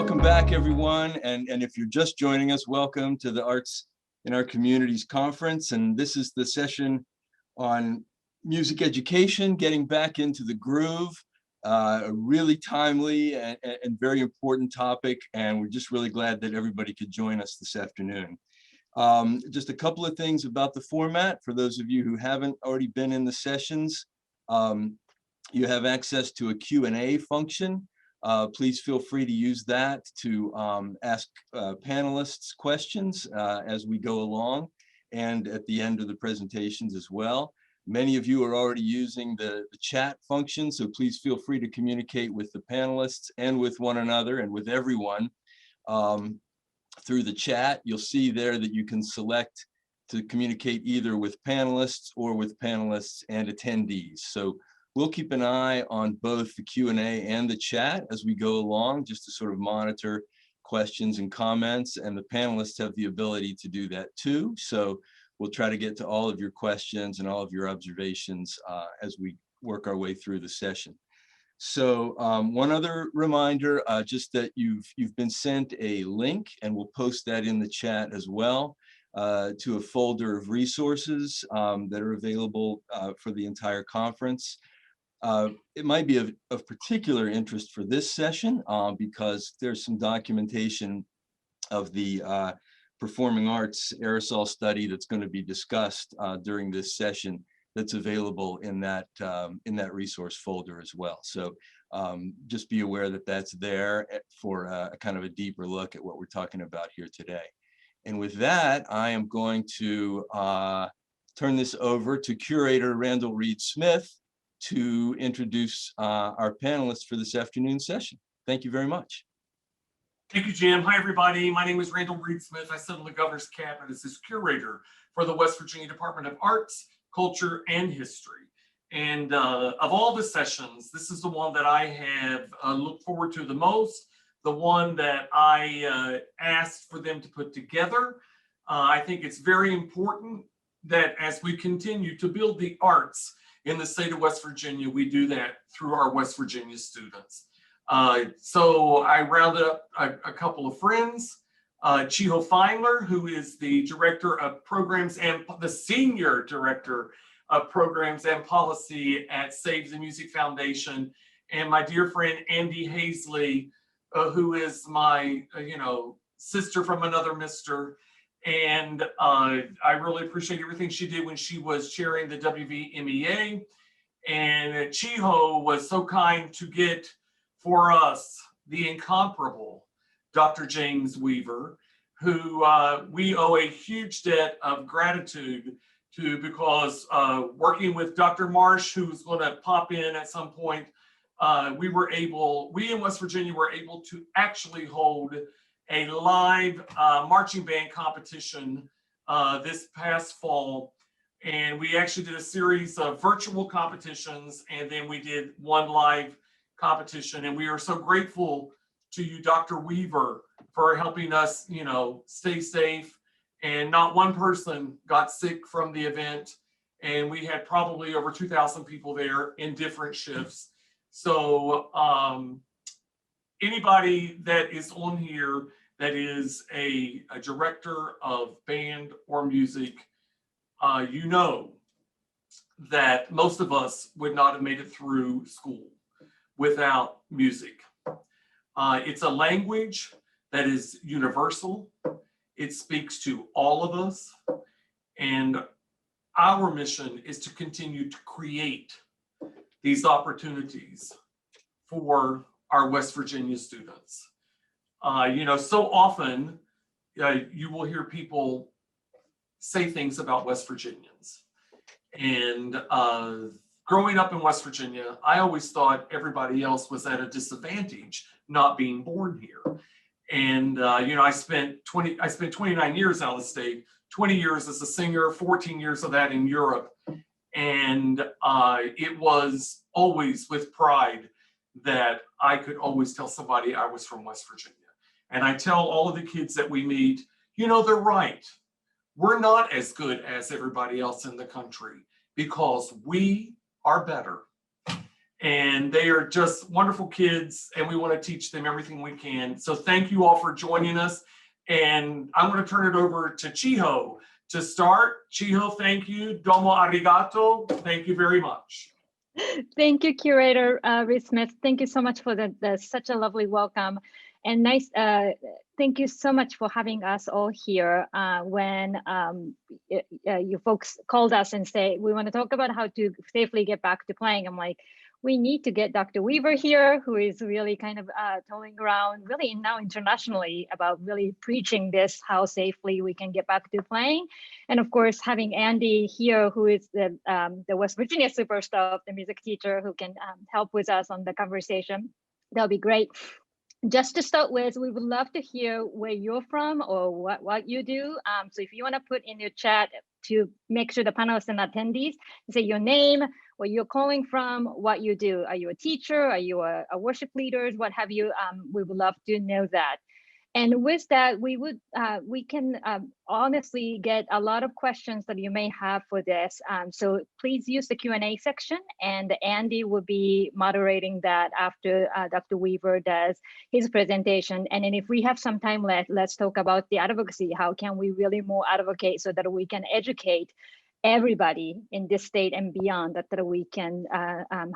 welcome back, everyone. And if you're just joining us, welcome to the Arts in Our Communities Conference. And this is the session on music education, getting back into the groove, a really timely and very important topic. And we're just really glad that everybody could join us this afternoon. Just a couple of things about the format. For those of you who haven't already been in the sessions, you have access to a Q&A function. Please feel free to use that to ask panelists questions as we go along and at the end of the presentations as well. Many of you are already using the chat function, so please feel free to communicate with the panelists and with one another and with everyone through the chat. You'll see there that you can select to communicate either with panelists or with panelists and attendees. So we'll keep an eye on both the Q&A and the chat as we go along, just to sort of monitor questions and comments, and the panelists have the ability to do that too. So we'll try to get to all of your questions and all of your observations as we work our way through the session. So one other reminder, just that you've been sent a link, and we'll post that in the chat as well, to a folder of resources that are available for the entire conference. It might be of particular interest for this session because there's some documentation of the performing arts aerosol study that's going to be discussed during this session that's available in that resource folder as well. So just be aware that that's there for a kind of a deeper look at what we're talking about here today. And with that, I am going to turn this over to Curator Randall Reid Smith to introduce our panelists for this afternoon session. Thank you very much. Thank you, Jim. Hi, everybody. My name is Randall Reid Smith. I sit on the governor's cabinet as his curator for the West Virginia Department of Arts, Culture, and History. And of all the sessions, this is the one that I have looked forward to the most, the one that I asked for them to put together. I think it's very important that as we continue to build the arts in the state of West Virginia, we do that through our West Virginia students. So I rounded up a couple of friends, Chiho Feindler, who is the Director of Programs and the Senior Director of Programs and Policy at Save the Music Foundation, and my dear friend Andi Hasley, who is my sister from another mister. And I really appreciate everything she did when she was chairing the WVMEA. And Chiho was so kind to get for us the incomparable Dr. James Weaver, who we owe a huge debt of gratitude to, because working with Dr. Marsh, who's going to pop in at some point, we in West Virginia were able to actually hold a live marching band competition this past fall. And we actually did a series of virtual competitions, and then we did one live competition. And we are so grateful to you, Dr. Weaver, for helping us, stay safe. And not one person got sick from the event. And we had probably over 2,000 people there in different shifts. So anybody that is on here that is a director of band or music, you know that most of us would not have made it through school without music. It's a language that is universal. It speaks to all of us. And our mission is to continue to create these opportunities for our West Virginia students. So often you will hear people say things about West Virginians. And growing up in West Virginia, I always thought everybody else was at a disadvantage not being born here. And I spent 29 years out of the state, 20 years as a singer, 14 years of that in Europe. And it was always with pride that I could always tell somebody I was from West Virginia. And I tell all of the kids that we meet, they're right. We're not as good as everybody else in the country because we are better. And they are just wonderful kids, and we want to teach them everything we can. So thank you all for joining us. And I'm going to turn it over to Chiho to start. Chiho, thank you. Domo arigato. Thank you very much. Thank you, Curator Reid Smith. Thank you so much for such a lovely welcome. And nice, thank you so much for having us all here. When you folks called us and say, we want to talk about how to safely get back to playing, I'm like, we need to get Dr. Weaver here, who is really kind of towing around really now internationally about really preaching this, how safely we can get back to playing. And of course, having Andi here, who is the West Virginia superstar, the music teacher, who can help with us on the conversation. That'll be great. Just to start with, we would love to hear where you're from or what you do. So if you want to put in your chat to make sure the panelists and attendees say your name, where you're calling from, what you do. Are you a teacher? Are you a worship leader? What have you? We would love to know that. And with that, we can honestly get a lot of questions that you may have for this. So please use the Q&A section, and Andi will be moderating that after Dr. Weaver does his presentation. And then if we have some time left, let's talk about the advocacy. How can we really more advocate so that we can educate everybody in this state and beyond, that we can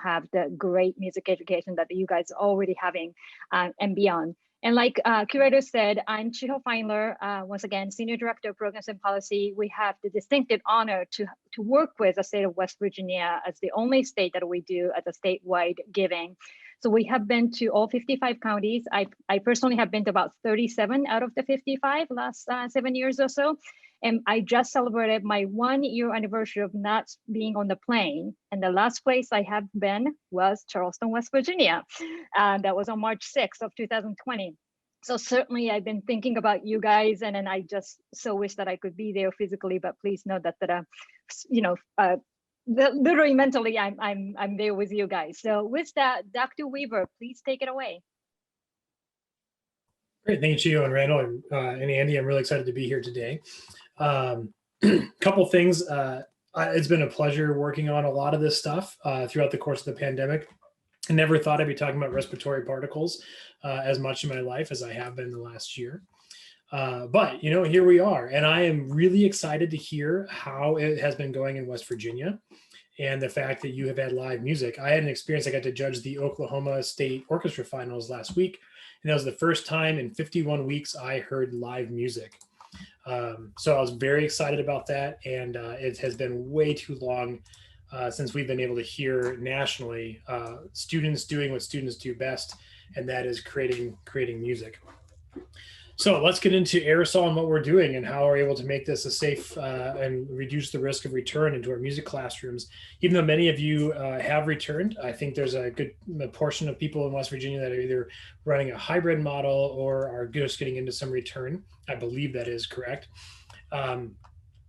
have the great music education that you guys are already having and beyond. And like Curator said, I'm Chiho Feindler, once again, Senior Director of Programs and Policy. We have the distinctive honor to work with the state of West Virginia as the only state that we do as a statewide giving. So we have been to all 55 counties. I personally have been to about 37 out of the 55 last 7 years or so. And I just celebrated my 1-year anniversary of not being on the plane. And the last place I have been was Charleston, West Virginia. That was on March 6th of 2020. So certainly I've been thinking about you guys, and then I just so wish that I could be there physically, but please know that, literally mentally, I'm there with you guys. So with that, Dr. Weaver, please take it away. Great, thank you, Chiho and Randall and Andi. I'm really excited to be here today. Couple things. It's been a pleasure working on a lot of this stuff throughout the course of the pandemic. I never thought I'd be talking about respiratory particles as much in my life as I have been the last year. But, here we are. And I am really excited to hear how it has been going in West Virginia and the fact that you have had live music. I had an experience. I got to judge the Oklahoma State Orchestra Finals last week. And that was the first time in 51 weeks I heard live music. So I was very excited about that. And it has been way too long since we've been able to hear nationally students doing what students do best, and that is creating music. So let's get into aerosol and what we're doing and how we're able to make this a safe and reduce the risk of return into our music classrooms. Even though many of you have returned, I think there's a good portion of people in West Virginia that are either running a hybrid model or are just getting into some return. I believe that is correct. And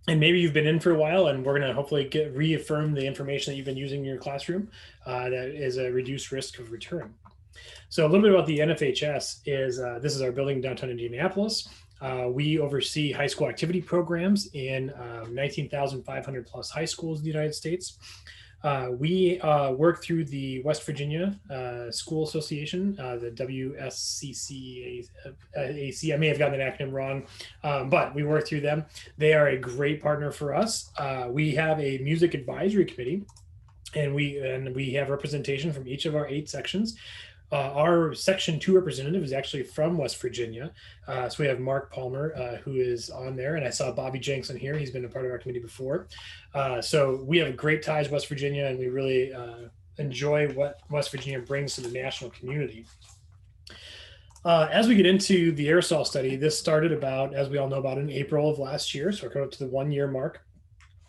maybe you've been in for a while, and we're going to hopefully reaffirm the information that you've been using in your classroom that is a reduced risk of return. So a little bit about the NFHS is this is our building in downtown Indianapolis. We oversee high school activity programs in 19,500 plus high schools in the United States. We work through the West Virginia School Association, the WSCCAC. I may have gotten an acronym wrong, but we work through them. They are a great partner for us. We have a music advisory committee, and we have representation from each of our 8 sections. Our Section 2 representative is actually from West Virginia. So we have Mark Palmer, who is on there. And I saw Bobby Jenks on here. He's been a part of our committee before. So we have great ties with West Virginia, and we really enjoy what West Virginia brings to the national community. As we get into the aerosol study, this started about, as we all know about, in April of last year. So we're coming up to the 1-year mark.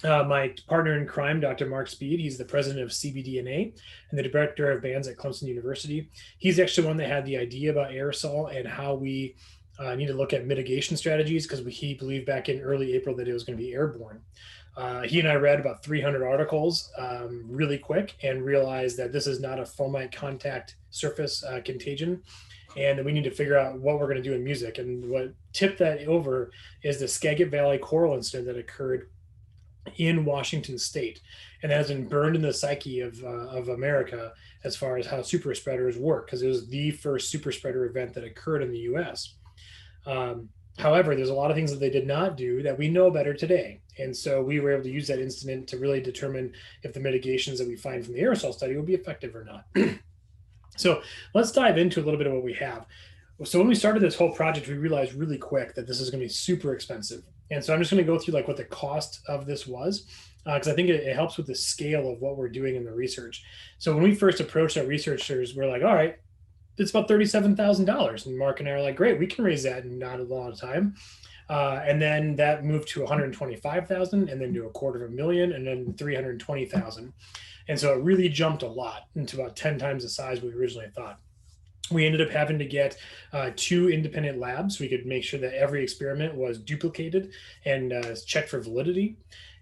My partner in crime, Dr. Mark Speed, he's the president of CBDNA and the director of bands at Clemson University. He's actually one that had the idea about aerosol and how we need to look at mitigation strategies, because he believed back in early April that it was going to be airborne. He and I read about 300 articles really quick and realized that this is not a fomite contact surface contagion, and that we need to figure out what we're going to do in music. And what tipped that over is the Skagit Valley choral incident that occurred in Washington State, and that has been burned in the psyche of America as far as how super spreaders work, because it was the first super spreader event that occurred in the US. However, there's a lot of things that they did not do that we know better today. And so we were able to use that incident to really determine if the mitigations that we find from the aerosol study will be effective or not. So let's dive into a little bit of what we have. So when we started this whole project, we realized really quick that this is going to be super expensive. And so I'm just going to go through like what the cost of this was, because I think it helps with the scale of what we're doing in the research. So when we first approached our researchers, we're like, all right, it's about $37,000. And Mark and I are like, great, we can raise that in not a lot of time. And then that moved to 125,000, and then to $250,000, and then 320,000. And so it really jumped a lot into about 10 times the size we originally thought. We ended up having to get 2 independent labs so we could make sure that every experiment was duplicated and checked for validity.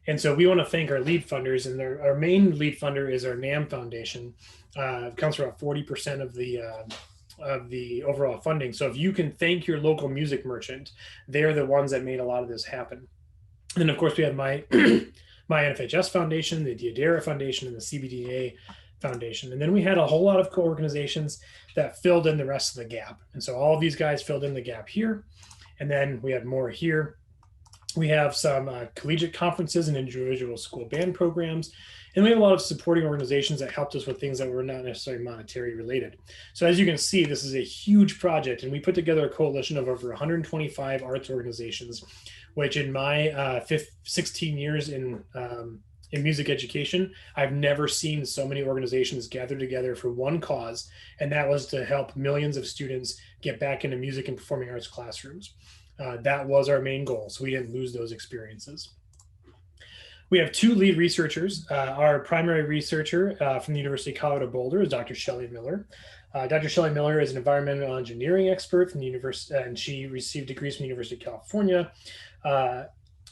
And so we want to thank our lead funders, and our main lead funder is our NAM Foundation. It accounts for about 40% of the overall funding. So if you can thank your local music merchant, they're the ones that made a lot of this happen. And then of course we have my NFHS Foundation, the Educator Foundation, and the WVDACH Foundation. And then we had a whole lot of co-organizations that filled in the rest of the gap. And so all of these guys filled in the gap here. And then we have more here. We have some collegiate conferences and individual school band programs. And we have a lot of supporting organizations that helped us with things that were not necessarily monetary related. So as you can see, this is a huge project, and we put together a coalition of over 125 arts organizations, which in my 16 years in music education, I've never seen so many organizations gather together for one cause, and that was to help millions of students get back into music and performing arts classrooms. That was our main goal, so we didn't lose those experiences. We have 2 lead researchers. Our primary researcher from the University of Colorado Boulder is Dr. Shelley Miller. Dr. Shelley Miller is an environmental engineering expert from the university, and she received degrees from the University of California.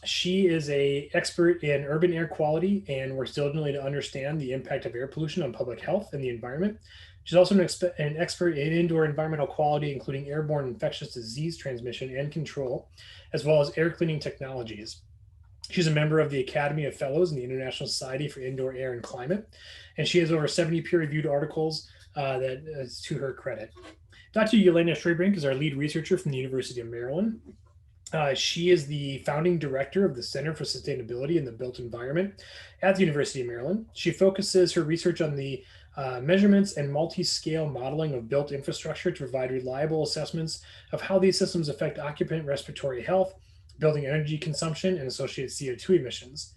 She is an expert in urban air quality and works diligently to understand the impact of air pollution on public health and the environment. She's also an expert in indoor environmental quality, including airborne infectious disease transmission and control, as well as air cleaning technologies. She's a member of the Academy of Fellows in the International Society for Indoor Air and Climate, and she has over 70 peer-reviewed articles that is to her credit. Dr. Yelena Schrebrink is our lead researcher from the University of Maryland. She is the founding director of the Center for Sustainability in the Built Environment at the University of Maryland. She focuses her research on the measurements and multi-scale modeling of built infrastructure to provide reliable assessments of how these systems affect occupant respiratory health, building energy consumption, and associated CO2 emissions.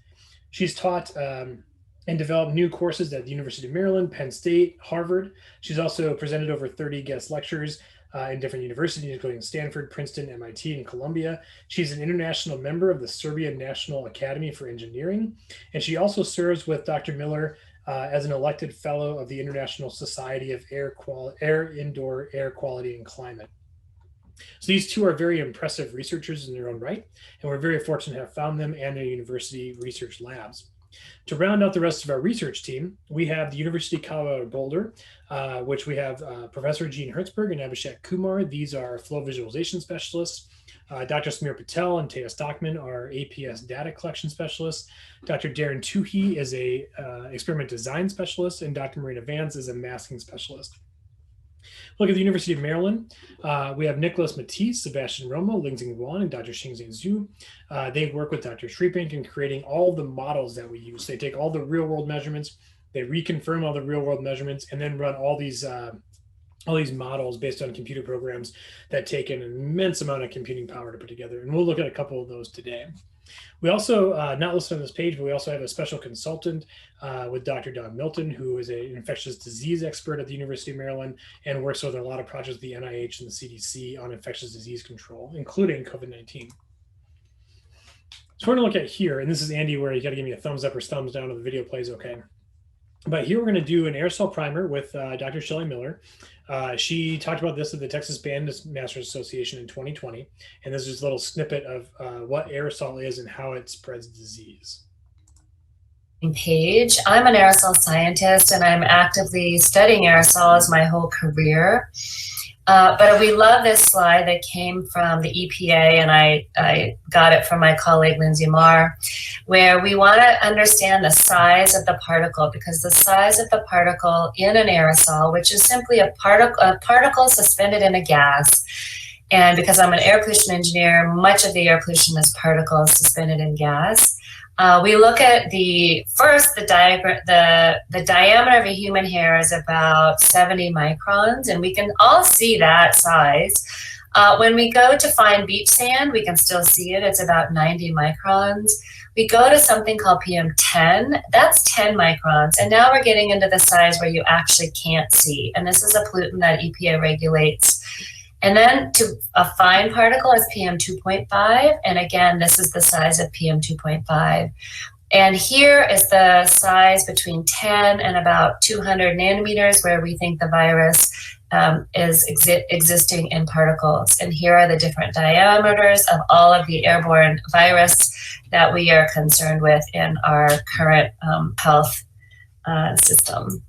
She's taught and developed new courses at the University of Maryland, Penn State, Harvard. She's also presented over 30 guest lectures in different universities, including Stanford, Princeton, MIT, and Columbia. She's an international member of the Serbian National Academy for Engineering, and she also serves with Dr. Miller as an elected fellow of the International Society of Indoor Air Quality and Climate. So these 2 are very impressive researchers in their own right, and we're very fortunate to have found them and their university research labs. To round out the rest of our research team, we have the University of Colorado Boulder, which we have Professor Jean Hertzberg and Abhishek Kumar. These are flow visualization specialists. Dr. Samir Patel and Taya Stockman are APS data collection specialists. Dr. Darren Toohey is a experiment design specialist, and Dr. Marina Vance is a masking specialist. Look at the University of Maryland. We have Nicholas Matisse, Sebastian Romo, Lingxing Wan, and Dr. Xingxing Zhu. They work with Dr. Schrebrink in creating all the models that we use. They take all the real world measurements, they reconfirm all the real world measurements, and then run all these models based on computer programs that take an immense amount of computing power to put together. And we'll look at a couple of those today. We also, not listed on this page, but we also have a special consultant with Dr. Don Milton, who is an infectious disease expert at the University of Maryland and works with a lot of projects with the NIH and the CDC on infectious disease control, including COVID-19. So we're going to look at here, and this is Andi, where you got to give me a thumbs up or thumbs down if the video plays okay. But here we're going to do an aerosol primer with Dr. Shelley Miller. She talked about this at the Texas Bandmasters Association in 2020. And this is just a little snippet of what aerosol is and how it spreads disease. Page. I'm an aerosol scientist, and I'm actively studying aerosols my whole career. But we love this slide that came from the EPA, and I got it from my colleague, Lindsay Marr, where we want to understand the size of the particle, because the size of the particle in an aerosol, which is simply a particle suspended in a gas, and because I'm an air pollution engineer, much of the air pollution is particles suspended in gas. We look at the diameter of a human hair is about 70 microns, and we can all see that size. When we go to find beach sand, we can still see it. It's about 90 microns. We go to something called PM10, that's 10 microns. And now we're getting into the size where you actually can't see. And this is a pollutant that EPA regulates. And then to a fine particle is PM2.5. And again, this is the size of PM2.5. And here is the size between 10 and about 200 nanometers, where we think the virus is existing in particles. And here are the different diameters of all of the airborne virus that we are concerned with in our current health system.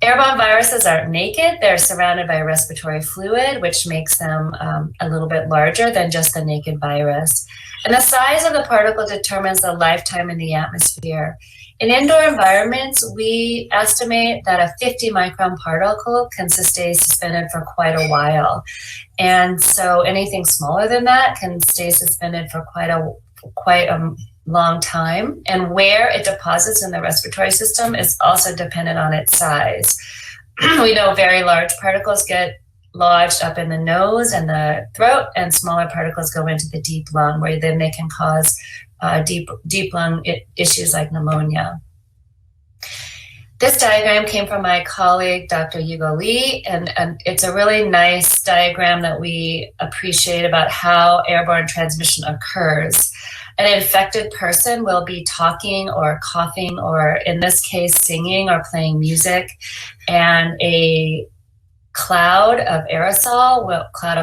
Airborne viruses aren't naked. They're surrounded by respiratory fluid, which makes them a little bit larger than just the naked virus. And the size of the particle determines the lifetime in the atmosphere. In indoor environments, we estimate that a 50 micron particle can stay suspended for quite a while. And so anything smaller than that can stay suspended for quite a long time, and where it deposits in the respiratory system is also dependent on its size. We know very large particles get lodged up in the nose and the throat, and smaller particles go into the deep lung, where then they can cause deep lung issues like pneumonia. This diagram came from my colleague, Dr. Yugo Lee, and it's a really nice diagram that we appreciate about how airborne transmission occurs. An infected person will be talking or coughing, or in this case, singing or playing music, and a cloud of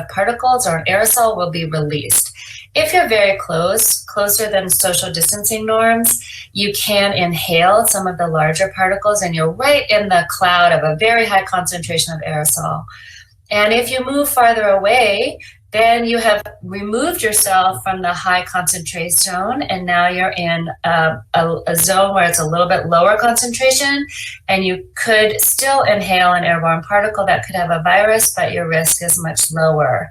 particles or an aerosol will be released. If you're very closer than social distancing norms, you can inhale some of the larger particles, and you're right in the cloud of a very high concentration of aerosol. And if you move farther away, then you have removed yourself from the high concentrate zone, and now you're in a zone where it's a little bit lower concentration, and you could still inhale an airborne particle that could have a virus, but your risk is much lower.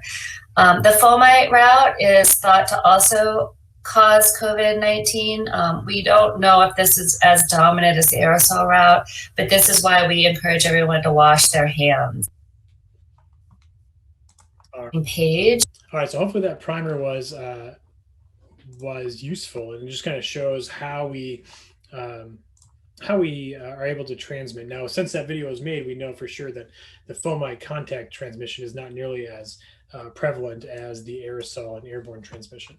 The fomite route is thought to also cause COVID-19. We don't know if this is as dominant as the aerosol route, but this is why we encourage everyone to wash their hands. Page. All right, so hopefully that primer was useful, and it just kind of shows how we are able to transmit. Now, since that video was made, we know for sure that the fomite contact transmission is not nearly as prevalent as the aerosol and airborne transmission.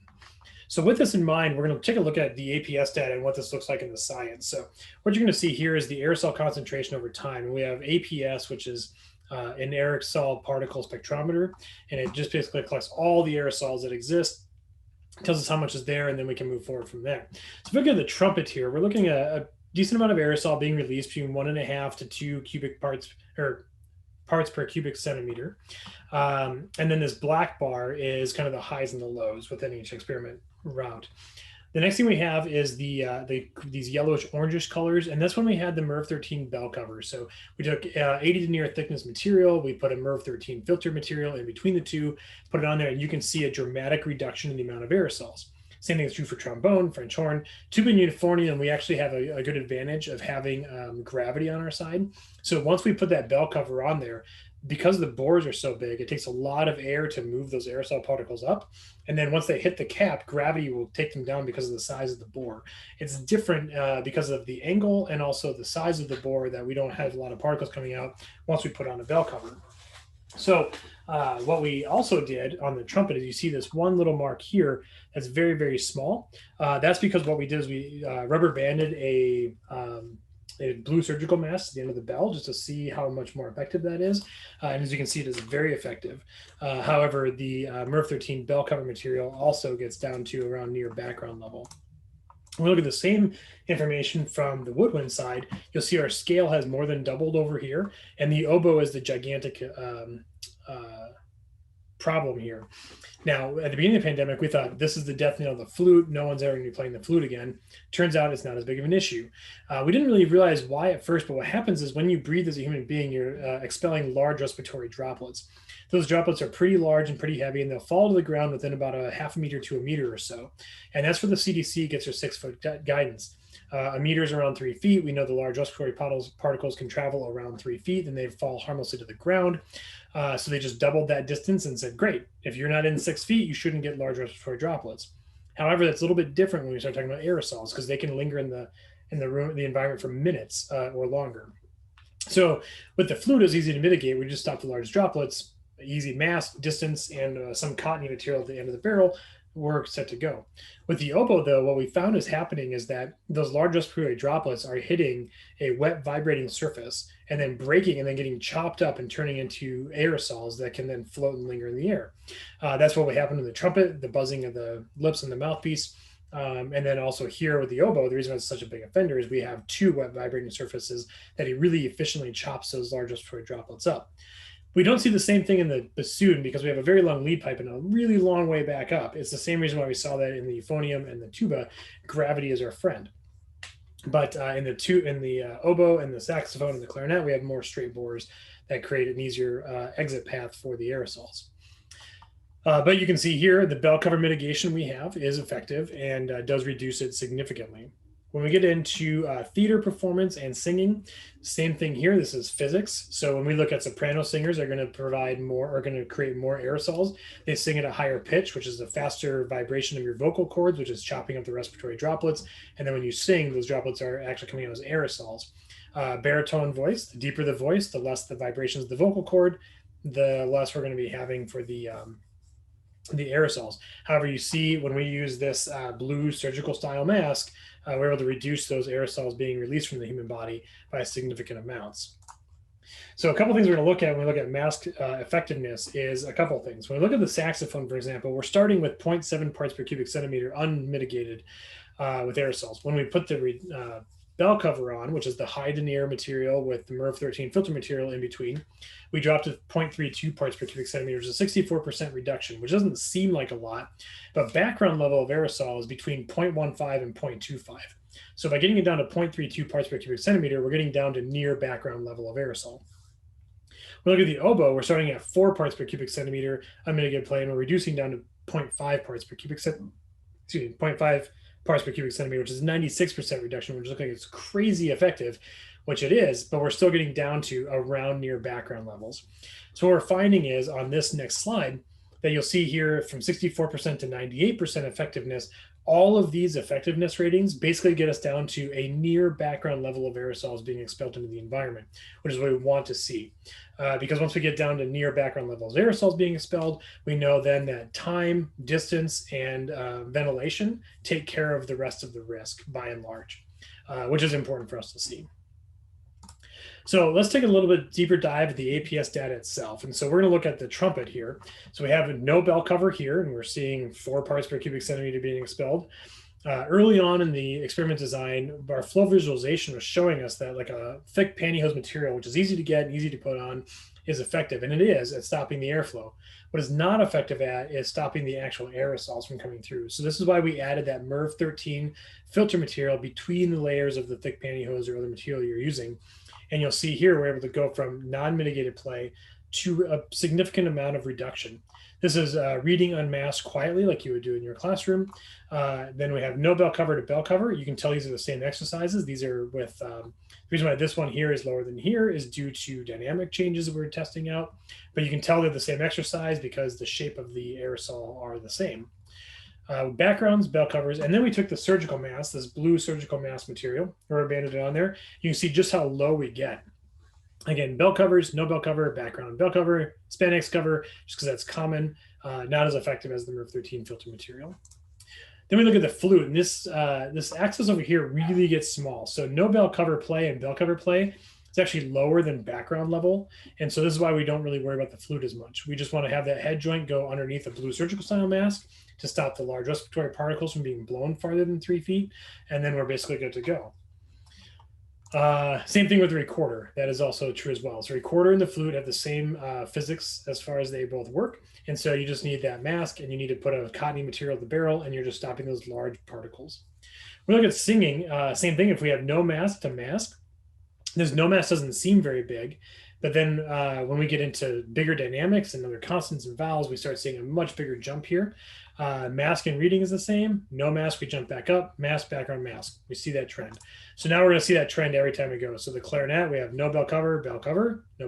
So with this in mind, we're going to take a look at the APS data and what this looks like in the science. So what you're going to see here is the aerosol concentration over time, and we have APS, which is an aerosol particle spectrometer, and it just basically collects all the aerosols that exist, tells us how much is there, and then we can move forward from there. So if we look at the trumpet here, we're looking at a decent amount of aerosol being released, between 1.5 to 2 cubic parts per cubic centimeter. And then this black bar is kind of the highs and the lows within each experiment route. The next thing we have is these yellowish orangish colors, and that's when we had the MERV 13 bell cover. So we took 80 to near thickness material, we put a MERV 13 filter material in between the two, put it on there, and you can see a dramatic reduction in the amount of aerosols. Same thing is true for trombone, French horn, tuba unifornium, and we actually have a good advantage of having gravity on our side. So once we put that bell cover on there, because the bores are so big, it takes a lot of air to move those aerosol particles up. And then once they hit the cap, gravity will take them down because of the size of the bore. It's different because of the angle and also the size of the bore, that we don't have a lot of particles coming out once we put on a bell cover. So what we also did on the trumpet is you see this one little mark here that's very, very small. That's because what we did is we rubber banded a blue surgical mask at the end of the bell just to see how much more effective that is. And as you can see, it is very effective. However, the MERV 13 bell cover material also gets down to around near background level. When we look at the same information from the woodwind side, you'll see our scale has more than doubled over here, and the oboe is the gigantic problem here. Now, at the beginning of the pandemic, we thought this is the death knell of the flute. No one's ever going to be playing the flute again. Turns out it's not as big of an issue. We didn't really realize why at first, but what happens is when you breathe as a human being, you're expelling large respiratory droplets. Those droplets are pretty large and pretty heavy, and they'll fall to the ground within about a half a meter to a meter or so. And that's where the CDC gets their 6-foot guidance. A meter is around 3 feet. We know the large respiratory particles can travel around 3 feet and they fall harmlessly to the ground. So they just doubled that distance and said, great, if you're not in 6 feet, you shouldn't get large respiratory droplets. However, that's a little bit different when we start talking about aerosols because they can linger in the room, the environment for minutes or longer. So with the flute, it's easy to mitigate. We just stop the large droplets, easy mass, distance, and some cottony material at the end of the barrel. We're set to go. With the oboe, though, what we found is happening is that those large respiratory droplets are hitting a wet, vibrating surface and then breaking and then getting chopped up and turning into aerosols that can then float and linger in the air. That's what would happen in the trumpet, the buzzing of the lips and the mouthpiece. And then also here with the oboe, the reason why it's such a big offender is we have two wet, vibrating surfaces that he really efficiently chops those large respiratory droplets up. We don't see the same thing in the bassoon because we have a very long lead pipe and a really long way back up. It's the same reason why we saw that in the euphonium and the tuba. Gravity is our friend. But in the oboe and the saxophone and the clarinet, we have more straight bores that create an easier exit path for the aerosols. But you can see here the bell cover mitigation we have is effective and does reduce it significantly. When we get into theater performance and singing, same thing here. This is physics. So when we look at soprano singers, they're going to provide more, or going to create more aerosols. They sing at a higher pitch, which is a faster vibration of your vocal cords, which is chopping up the respiratory droplets. And then when you sing, those droplets are actually coming out as aerosols. Baritone voice, the deeper the voice, the less the vibrations of the vocal cord, the less we're going to be having for the aerosols. However, you see when we use this blue surgical style mask, we're able to reduce those aerosols being released from the human body by significant amounts. So a couple things we're going to look at when we look at mask effectiveness is a couple things. When we look at the saxophone, for example, we're starting with 0.7 parts per cubic centimeter unmitigated with aerosols. When we put the bell cover on, which is the high denier material with the MERV 13 filter material in between, we dropped to 0.32 parts per cubic centimeter, which is a 64% reduction, which doesn't seem like a lot, but background level of aerosol is between 0.15 and 0.25. So by getting it down to 0.32 parts per cubic centimeter, we're getting down to near background level of aerosol. When we look at the oboe, we're starting at 4 parts per cubic centimeter unmitigated play, and we're reducing down to 0.5 parts per cubic centimeter, 0.5 parts per cubic centimeter, which is 96% reduction, which looks like it's crazy effective, which it is, but we're still getting down to around near background levels. So what we're finding is on this next slide that you'll see here from 64% to 98% effectiveness, all of these effectiveness ratings basically get us down to a near background level of aerosols being expelled into the environment, which is what we want to see. Because once we get down to near background levels of aerosols being expelled, we know then that time, distance, and ventilation take care of the rest of the risk by and large, which is important for us to see. So let's take a little bit deeper dive at the APS data itself. And so we're going to look at the trumpet here. So we have no bell cover here, and we're seeing 4 parts per cubic centimeter being expelled. Early on in the experiment design, our flow visualization was showing us that like a thick pantyhose material, which is easy to get and easy to put on, is effective. And it is at stopping the airflow. What it's not effective at is stopping the actual aerosols from coming through. So this is why we added that MERV 13 filter material between the layers of the thick pantyhose or other material you're using. And you'll see here, we're able to go from non-mitigated play to a significant amount of reduction. This is reading unmasked quietly like you would do in your classroom. Then we have no bell cover to bell cover. You can tell these are the same exercises. These are with, the reason why this one here is lower than here is due to dynamic changes that we're testing out. But you can tell they're the same exercise because the shape of the aerosol are the same. Backgrounds, bell covers, and then we took the surgical mask, this blue surgical mask material, rubber banded it on there. You can see just how low we get. Again, bell covers, no bell cover, background, bell cover, spandex cover, just because that's common, not as effective as the MERV 13 filter material. Then we look at the flute, and this axis over here really gets small. So no bell cover play and bell cover play, it's actually lower than background level. And so this is why we don't really worry about the flute as much. We just want to have that head joint go underneath a blue surgical style mask to stop the large respiratory particles from being blown farther than 3 feet. And then we're basically good to go. Same thing with the recorder. That is also true as well. So recorder and the flute have the same physics as far as they both work. And so you just need that mask, and you need to put a cottony material at the barrel, and you're just stopping those large particles. We look at singing, same thing. If we have no mask to mask, this no mask doesn't seem very big. But then when we get into bigger dynamics and other constants and vowels, we start seeing a much bigger jump here. Mask and reading is the same. No mask, we jump back up. Mask, background, mask. We see that trend. So now we're going to see that trend every time we go. So the clarinet, we have no bell cover, no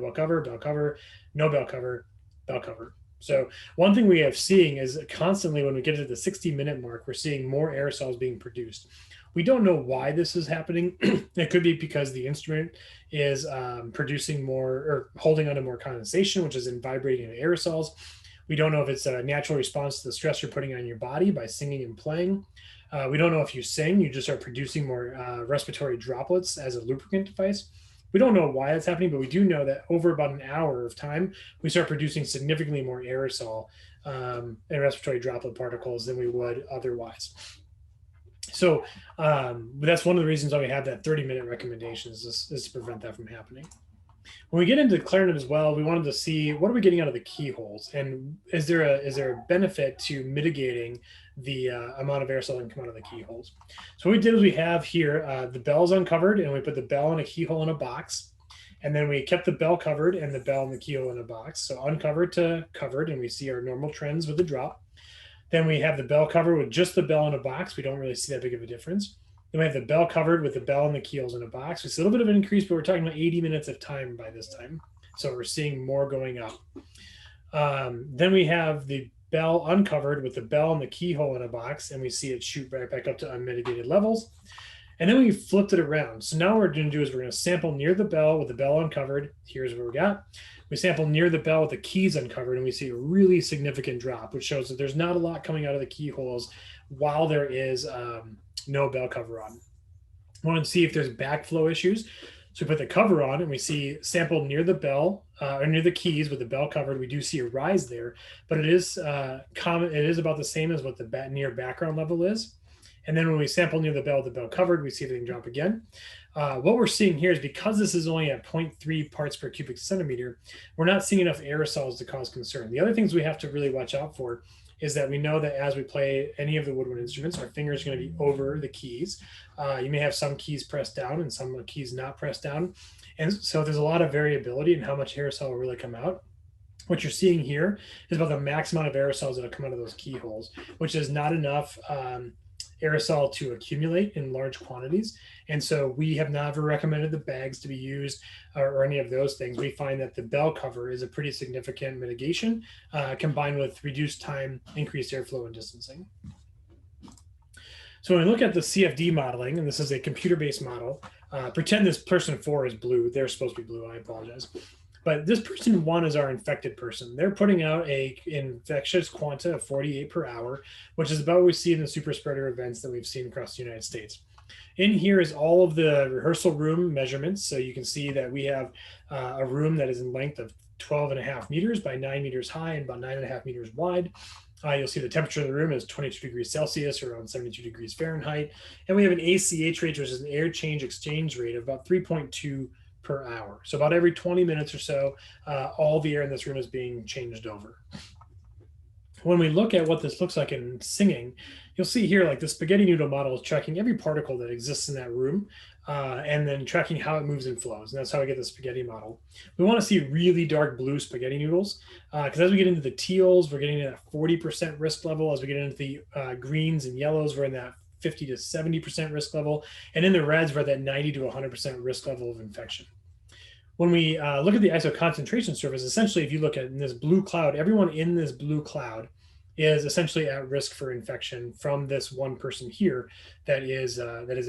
bell cover, bell cover, no bell cover, bell cover. So one thing we have seeing is constantly when we get to the 60-minute mark, we're seeing more aerosols being produced. We don't know why this is happening. It could be because the instrument is producing more or holding onto more condensation, which is in vibrating the aerosols. We don't know if it's a natural response to the stress you're putting on your body by singing and playing. We don't know if you sing, you just are producing more respiratory droplets as a lubricant device. We don't know why that's happening, but we do know that over about an hour of time, we start producing significantly more aerosol and respiratory droplet particles than we would otherwise. So that's one of the reasons why we have that 30-minute recommendation is to prevent that from happening. When we get into clarinet as well, we wanted to see what are we getting out of the keyholes, and is there a benefit to mitigating the amount of aerosol that can come out of the keyholes. So what we did is we have here the bell's uncovered, and we put the bell and a keyhole in a box, and then we kept the bell covered and the bell and the keyhole in a box. So uncovered to covered, and we see our normal trends with the drop. Then we have the bell covered with just the bell in a box. We don't really see that big of a difference. Then we have the bell covered with the bell and the keyholes in a box. We see a little bit of an increase, but we're talking about 80 minutes of time by this time. So we're seeing more going up. Then we have the bell uncovered with the bell and the keyhole in a box, and we see it shoot right back up to unmitigated levels. And then we flipped it around. So now what we're going to do is we're going to sample near the bell with the bell uncovered. Here's what we got. We sample near the bell with the keys uncovered, and we see a really significant drop, which shows that there's not a lot coming out of the keyholes while there is no bell cover on. I want to see if there's backflow issues. So we put the cover on, and we see sample near the bell or near the keys with the bell covered. We do see a rise there, but it is common. It is about the same as what the near background level is. And then when we sample near the bell with the bell covered, we see everything drop again. What we're seeing here is because this is only at 0.3 parts per cubic centimeter, we're not seeing enough aerosols to cause concern. The other things we have to really watch out for is that we know that as we play any of the woodwind instruments, our finger is going to be over the keys. You may have some keys pressed down and some keys not pressed down. And so there's a lot of variability in how much aerosol will really come out. What you're seeing here is about the max amount of aerosols that will come out of those keyholes, which is not enough aerosol to accumulate in large quantities. And so we have never recommended the bags to be used or any of those things. We find that the bell cover is a pretty significant mitigation combined with reduced time, increased airflow, and distancing. So when we look at the CFD modeling, and this is a computer-based model, pretend this person 4 is blue. They're supposed to be blue, I apologize. But this person 1 is our infected person. They're putting out a infectious quanta of 48 per hour, which is about what we see in the super spreader events that we've seen across the United States. In here is all of the rehearsal room measurements. So you can see that we have a room that is in length of 12.5 meters by 9 meters high and about 9.5 meters wide. You'll see the temperature of the room is 22 degrees Celsius or around 72 degrees Fahrenheit. And we have an ACH rate, which is an air change exchange rate of about 3.2 per hour. So about every 20 minutes or so, all the air in this room is being changed over. When we look at what this looks like in singing, you'll see here like the spaghetti noodle model is tracking every particle that exists in that room and then tracking how it moves and flows. And that's how we get the spaghetti model. We want to see really dark blue spaghetti noodles because as we get into the teals, we're getting to that 40% risk level. As we get into the greens and yellows, we're in that 50 to 70% risk level. And in the reds, we're at that 90 to 100% risk level of infection. When we look at the ISO concentration surface, essentially, if you look at this blue cloud, everyone in this blue cloud is essentially at risk for infection from this one person here that is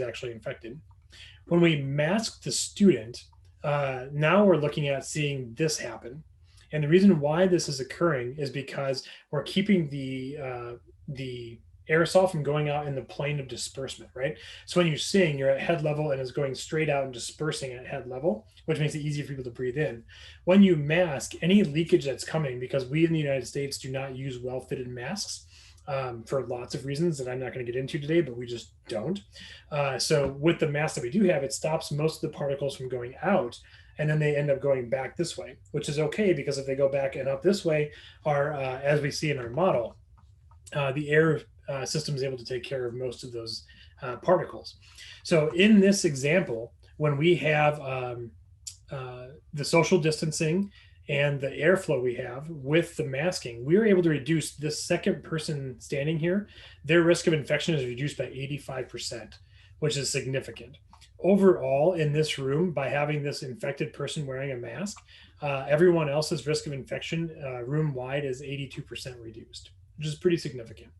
actually infected. When we mask the student, now we're looking at seeing this happen. And the reason why this is occurring is because we're keeping the aerosol from going out in the plane of disbursement, right? So when you sing, you're at head level and it's going straight out and dispersing at head level, which makes it easier for people to breathe in. When you mask, any leakage that's coming, because we in the United States do not use well-fitted masks, for lots of reasons that I'm not going to get into today, but we just don't. So with the mask that we do have, it stops most of the particles from going out, and then they end up going back this way, which is okay, because if they go back and up this way, as we see in our model, the air system is able to take care of most of those particles. So in this example, when we have the social distancing and the airflow we have with the masking, we were able to reduce this second person standing here. Their risk of infection is reduced by 85%, which is significant. Overall, in this room, by having this infected person wearing a mask, everyone else's risk of infection room-wide is 82% reduced, which is pretty significant.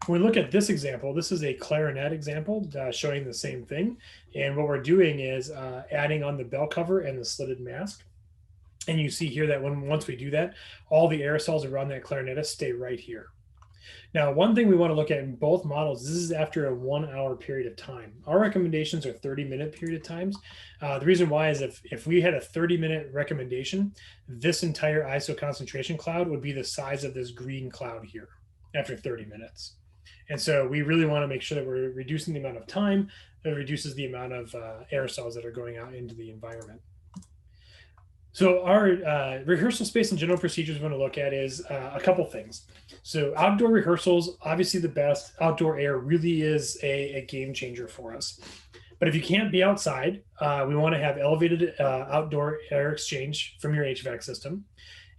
When we look at this example, this is a clarinet example showing the same thing. And what we're doing is adding on the bell cover and the slitted mask. And you see here that once we do that, all the aerosols around that clarinetist stay right here. Now, one thing we want to look at in both models, this is after a 1 hour period of time. Our recommendations are 30-minute period of times. The reason why is if we had a 30-minute recommendation, this entire ISO concentration cloud would be the size of this green cloud here after 30 minutes. And so we really want to make sure that we're reducing the amount of time that reduces the amount of aerosols that are going out into the environment. So our rehearsal space and general procedures we want to look at is a couple things. So outdoor rehearsals, obviously the best. Outdoor air really is a game changer for us. But if you can't be outside, we want to have elevated outdoor air exchange from your HVAC system.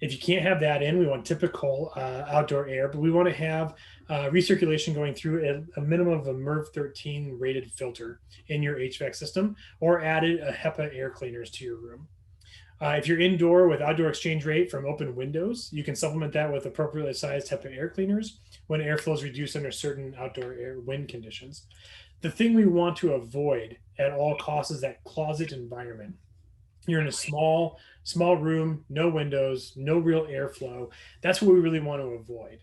If you can't have that in, we want typical outdoor air, but we want to have recirculation going through a minimum of a MERV 13 rated filter in your HVAC system, or added a HEPA air cleaners to your room. If you're indoor with outdoor exchange rate from open windows, you can supplement that with appropriately sized HEPA air cleaners when airflow is reduced under certain outdoor air wind conditions. The thing we want to avoid at all costs is that closet environment. You're in a small room, no windows, no real airflow. That's what we really want to avoid.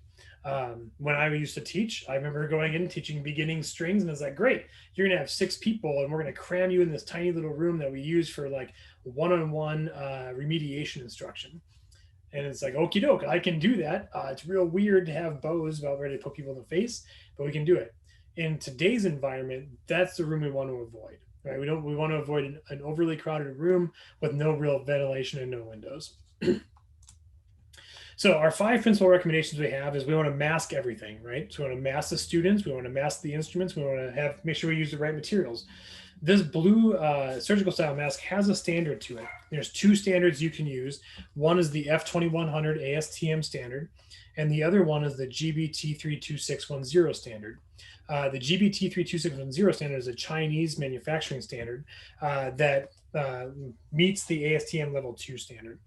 When I used to teach, I remember going in and teaching beginning strings, and it's like, great, you're gonna have 6 people and we're gonna cram you in this tiny little room that we use for like one-on-one remediation instruction. And it's like, okie doke, I can do that. It's real weird to have bows about ready to put people in the face, but we can do it. In today's environment, that's the room we want to avoid. Right? We want to avoid an overly crowded room with no real ventilation and no windows. So our 5 principal recommendations we have is we want to mask everything, right? So we want to mask the students, we want to mask the instruments, we want to make sure we use the right materials. This blue surgical style mask has a standard to it. There's 2 standards you can use. One is the F2100 ASTM standard, and the other one is the GBT32610 standard. The GBT32610 standard is a Chinese manufacturing standard that meets the ASTM level 2 standard.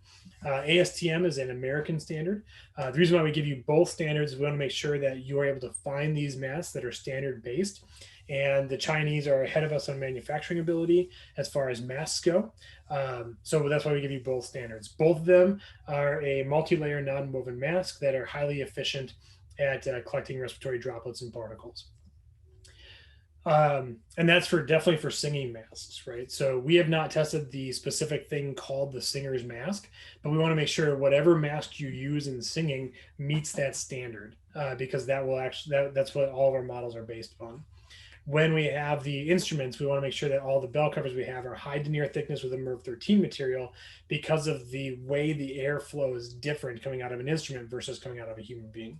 ASTM is an American standard. The reason why we give you both standards is we want to make sure that you are able to find these masks that are standard based. And the Chinese are ahead of us on manufacturing ability as far as masks go. So that's why we give you both standards. Both of them are a multi-layer non-woven mask that are highly efficient at collecting respiratory droplets and particles. And that's definitely for singing masks, right? So we have not tested the specific thing called the singer's mask, but we want to make sure whatever mask you use in singing meets that standard, because that will that's what all of our models are based upon. When we have the instruments, we want to make sure that all the bell covers we have are high denier thickness with a MERV 13 material, because of the way the air flow is different coming out of an instrument versus coming out of a human being.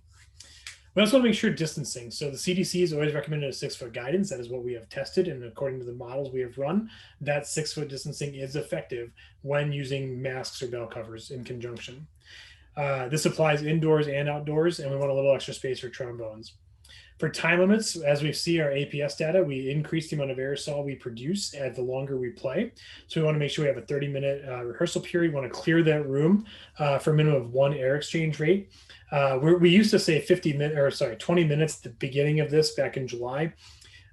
We also want to make sure distancing. So the CDC has always recommended a 6-foot guidance. That is what we have tested. And according to the models we have run, that 6-foot distancing is effective when using masks or bell covers in conjunction. This applies indoors and outdoors, and we want a little extra space for trombones. For time limits, as we see our APS data, we increase the amount of aerosol we produce the longer we play. So we want to make sure we have a 30-minute rehearsal period. We want to clear that room for a minimum of 1 air exchange rate. We used to say 20 minutes at the beginning of this back in July.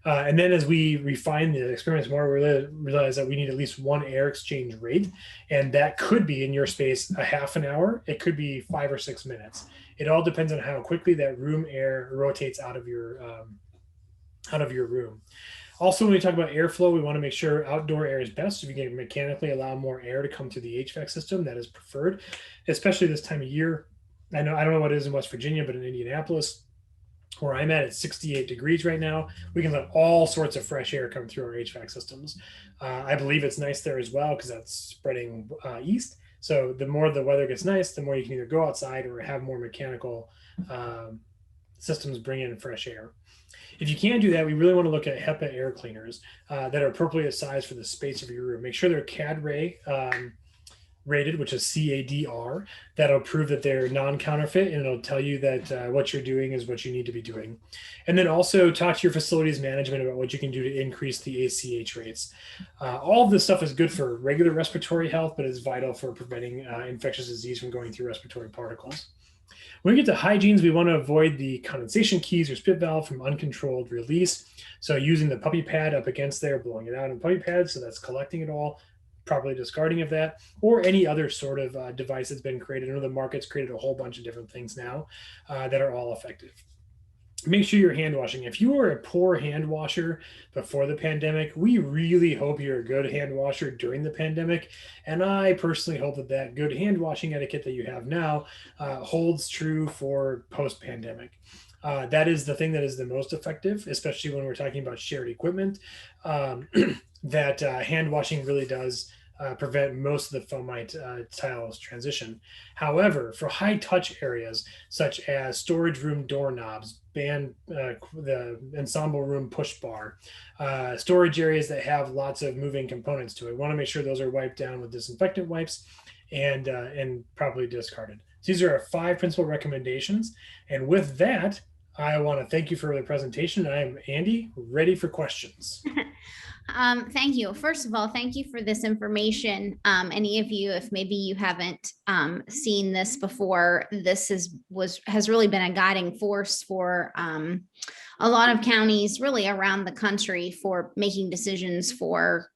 And then as we refine the experiments more, we realize that we need at least 1 air exchange rate. And that could be in your space a half an hour. It could be 5 or 6 minutes. It all depends on how quickly that room air rotates out of your room. Also, when we talk about airflow, we want to make sure outdoor air is best. So if you can mechanically allow more air to come to the HVAC system, that is preferred, especially this time of year. I don't know what it is in West Virginia, but in Indianapolis, Where I'm at 68 degrees right now. We can let all sorts of fresh air come through our HVAC systems. I believe it's nice there as well because that's spreading east. So the more the weather gets nice, the more you can either go outside or have more mechanical systems bring in fresh air. If you can't do that, we really want to look at HEPA air cleaners that are appropriately sized for the space of your room. Make sure they're CAD-RAY rated, which is CADR. That'll prove that they're non-counterfeit, and it'll tell you that what you're doing is what you need to be doing. And then also talk to your facilities management about what you can do to increase the ACH rates. All of this stuff is good for regular respiratory health, but is vital for preventing infectious disease from going through respiratory particles. When we get to hygienes, we want to avoid the condensation keys or spit valve from uncontrolled release. So using the puppy pad up against there, blowing it out in the puppy pad, so that's collecting it all, properly discarding of that, or any other sort of device that's been created. I know the market's created a whole bunch of different things now that are all effective. Make sure you're hand washing. If you were a poor hand washer before the pandemic, we really hope you're a good hand washer during the pandemic. And I personally hope that that good hand washing etiquette that you have now holds true for post-pandemic. That is the thing that is the most effective, especially when we're talking about shared equipment, that hand washing really does prevent most of the fomite tiles transition. However, for high touch areas, such as storage room doorknobs, the ensemble room push bar, storage areas that have lots of moving components to it, we want to make sure those are wiped down with disinfectant wipes and properly discarded. So these are our 5 principal recommendations. And with that, I want to thank you for the presentation. I'm Andi, ready for questions. Thank you. First of all, thank you for this information. Any of you, if maybe you haven't seen this before, this has really been a guiding force for a lot of counties really around the country for making decisions for,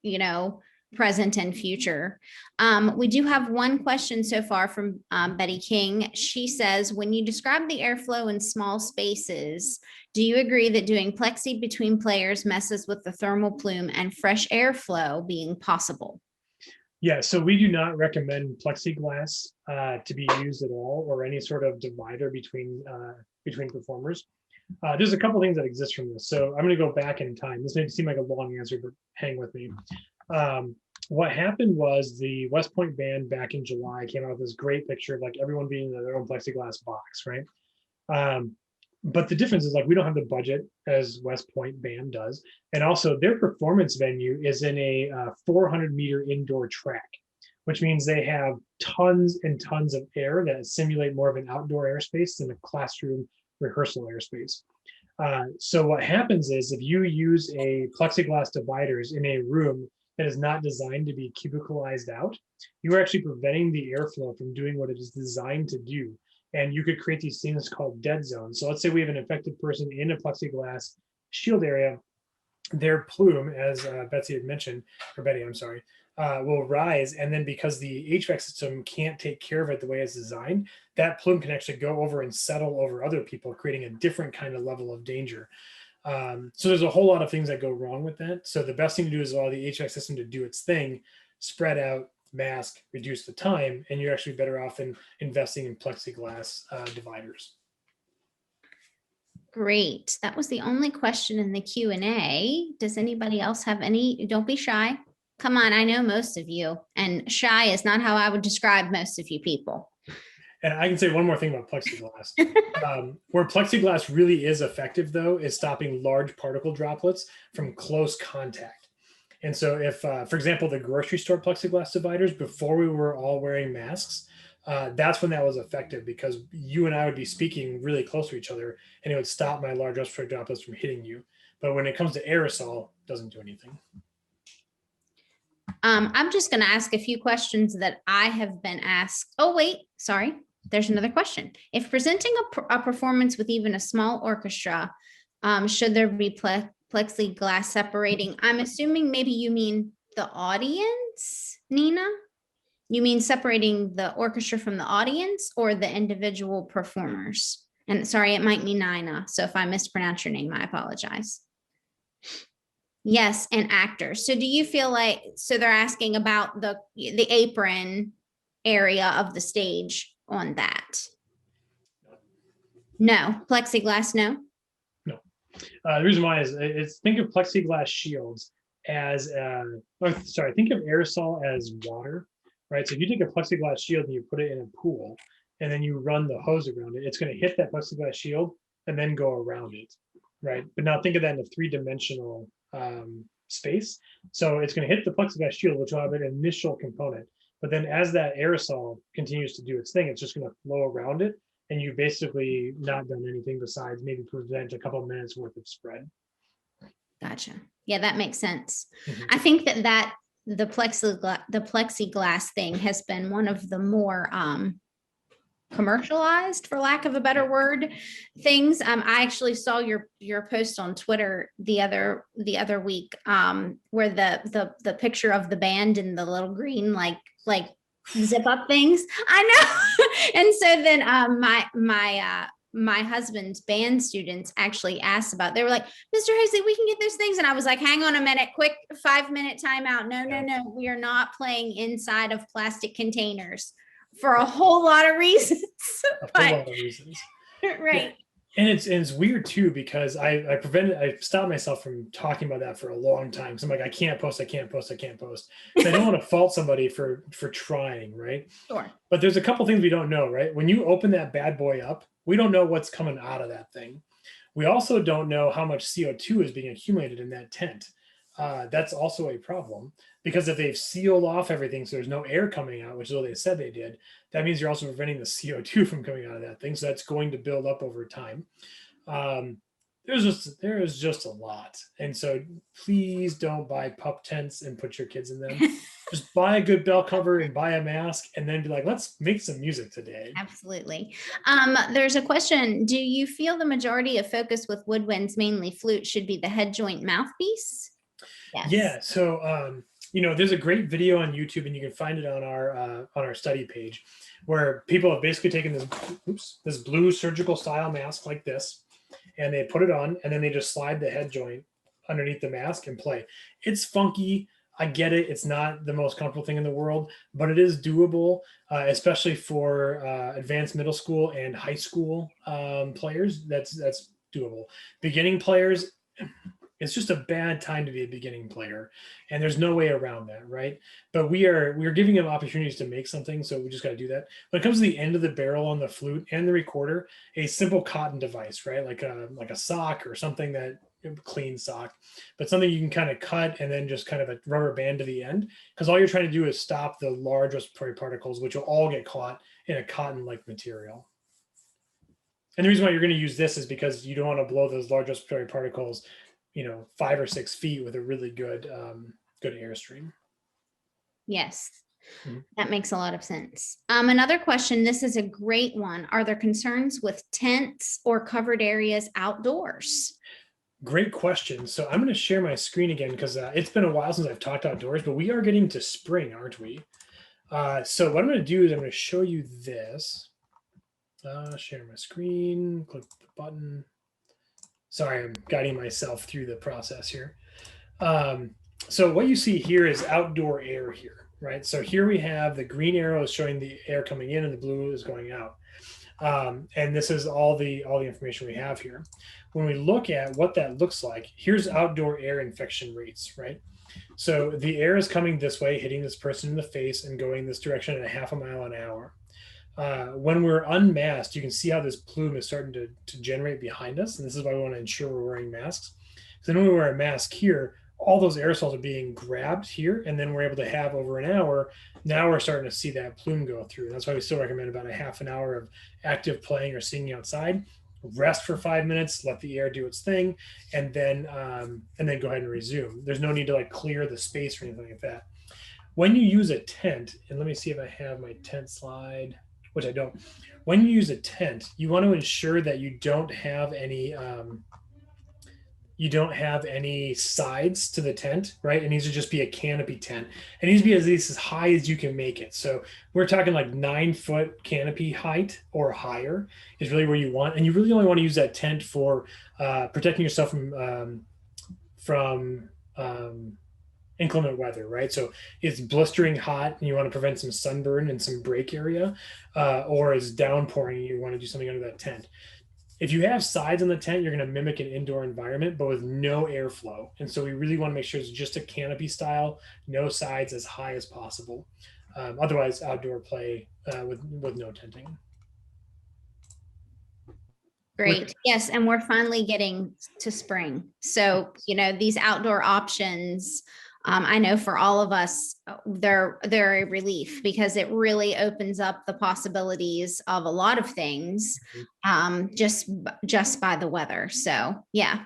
present and future. We do have one question so far from Betty King. She says, when you describe the airflow in small spaces, do you agree that doing plexi between players messes with the thermal plume and fresh airflow being possible? Yeah, so we do not recommend plexiglass to be used at all, or any sort of divider between performers. There's a couple things that exist from this. So I'm going to go back in time. This may seem like a long answer, but hang with me. What happened was the West Point band back in July came out with this great picture of like everyone being in their own plexiglass box, right? But the difference is like we don't have the budget as West Point band does. And also their performance venue is in a 400-meter indoor track, which means they have tons and tons of air that simulate more of an outdoor airspace than a classroom rehearsal airspace. So what happens is if you use a plexiglass dividers in a room that is not designed to be cubicalized out, you are actually preventing the airflow from doing what it is designed to do. And you could create these things called dead zones. So let's say we have an infected person in a plexiglass shield area, their plume, as Betsy had mentioned, or Betty, I'm sorry, will rise. And then because the HVAC system can't take care of it the way it's designed, that plume can actually go over and settle over other people, creating a different kind of level of danger. So there's a whole lot of things that go wrong with that. So the best thing to do is allow the HVAC system to do its thing, spread out, mask, reduce the time, and you're actually better off in investing in plexiglass dividers. Great. That was the only question in the Q&A. Does anybody else have any? Don't be shy. Come on, I know most of you, and shy is not how I would describe most of you people. And I can say one more thing about plexiglass. Where plexiglass really is effective, though, is stopping large particle droplets from close contact. And so if, for example, the grocery store plexiglass dividers, before we were all wearing masks, that's when that was effective, because you and I would be speaking really close to each other and it would stop my large respiratory droplets from hitting you. But when it comes to aerosol, it doesn't do anything. I'm just going to ask a few questions that I have been asked. Oh, wait, sorry. There's another question. If presenting a performance with even a small orchestra, should there be plexiglass separating? I'm assuming maybe you mean the audience, Nina? You mean separating the orchestra from the audience or the individual performers? And sorry, it might be Nina. So if I mispronounce your name, I apologize. Yes, and actors. So do you feel like, so they're asking about the apron area of the stage on that? No, plexiglass, no? The reason why is it's think of plexiglass shields as think of aerosol as water, right? So if you take a plexiglass shield and you put it in a pool and then you run the hose around it, it's going to hit that plexiglass shield and then go around it, right? But now think of that in a three-dimensional space. So it's going to hit the plexiglass shield, which will have an initial component. But then as that aerosol continues to do its thing, it's just going to flow around it. And you've basically not done anything besides maybe prevent a couple of minutes worth of spread. Gotcha. Yeah, that makes sense. Mhm. I think that the plexiglass thing has been one of the more commercialized, for lack of a better word, things. I actually saw your post on Twitter the other week, where the picture of the band and the little green like zip up things. I know. And so then my husband's band students actually asked about, they were like, Mr. Hasley, we can get those things. And I was like, hang on a minute, quick 5-minute timeout. No, we are not playing inside of plastic containers for a whole lot of reasons. Right. And it's weird too, because I stopped myself from talking about that for a long time. So I'm like, I can't post. I don't want to fault somebody for trying, right? Sure. But there's a couple things we don't know, right? When you open that bad boy up, we don't know what's coming out of that thing. We also don't know how much CO2 is being accumulated in that tent. That's also a problem, because if they've sealed off everything so there's no air coming out, which is what they said they did, that means you're also preventing the CO2 from coming out of that thing. So that's going to build up over time. There is just a lot. And so please don't buy pup tents and put your kids in them. Just buy a good bell cover and buy a mask and then be like, let's make some music today. Absolutely. There's a question. Do you feel the majority of focus with woodwinds, mainly flute, should be the head joint mouthpiece? Yes. Yeah. So, there's a great video on YouTube, and you can find it on our study page, where people have basically taken this blue surgical style mask like this, and they put it on, and then they just slide the head joint underneath the mask and play. It's funky. I get it. It's not the most comfortable thing in the world, but it is doable, especially for advanced middle school and high school players. That's doable. Beginning players, it's just a bad time to be a beginning player, and there's no way around that, right? But we are giving them opportunities to make something, so we just got to do that. When it comes to the end of the barrel on the flute and the recorder, a simple cotton device, right? Like a sock or something, that clean sock, but something you can kind of cut and then just kind of a rubber band to the end, because all you're trying to do is stop the large respiratory particles, which will all get caught in a cotton-like material. And the reason why you're going to use this is because you don't want to blow those large respiratory particles 5 or 6 feet with a really good airstream. Yes, Mhm. that makes a lot of sense. Another question, this is a great one. Are there concerns with tents or covered areas outdoors? Great question. So I'm going to share my screen again, because it's been a while since I've talked outdoors, but we are getting to spring, aren't we? So what I'm going to do is I'm going to show you this. Share my screen, click the button. Sorry, I'm guiding myself through the process here. So what you see here is outdoor air here, right? So here we have the green arrow is showing the air coming in and the blue is going out. And this is all the information we have here. When we look at what that looks like, here's outdoor air infection rates, right? So the air is coming this way, hitting this person in the face and going this direction at 0.5 mile an hour. When we're unmasked, you can see how this plume is starting to generate behind us. And this is why we want to ensure we're wearing masks. Because then when we wear a mask here, all those aerosols are being grabbed here. And then we're able to have over an hour. Now we're starting to see that plume go through. And that's why we still recommend about 0.5 hour of active playing or singing outside. Rest for 5 minutes, let the air do its thing, and then go ahead and resume. There's no need to clear the space or anything like that. When you use a tent, and let me see if I have my tent slide, which I don't. When you use a tent, you want to ensure that you don't have any sides to the tent, right? It needs to just be a canopy tent. It needs to be at least as high as you can make it. So we're talking 9-foot canopy height or higher is really where you want. And you really only want to use that tent for protecting yourself from inclement weather, right? So it's blistering hot and you want to prevent some sunburn and some break area, or it's downpouring and you want to do something under that tent. If you have sides on the tent, you're going to mimic an indoor environment, but with no airflow. And so we really want to make sure it's just a canopy style, no sides, as high as possible. Otherwise, outdoor play with no tenting. Great. Yes. And we're finally getting to spring. So, these outdoor options, I know for all of us, they're a relief because it really opens up the possibilities of a lot of things, just by the weather. So, yeah.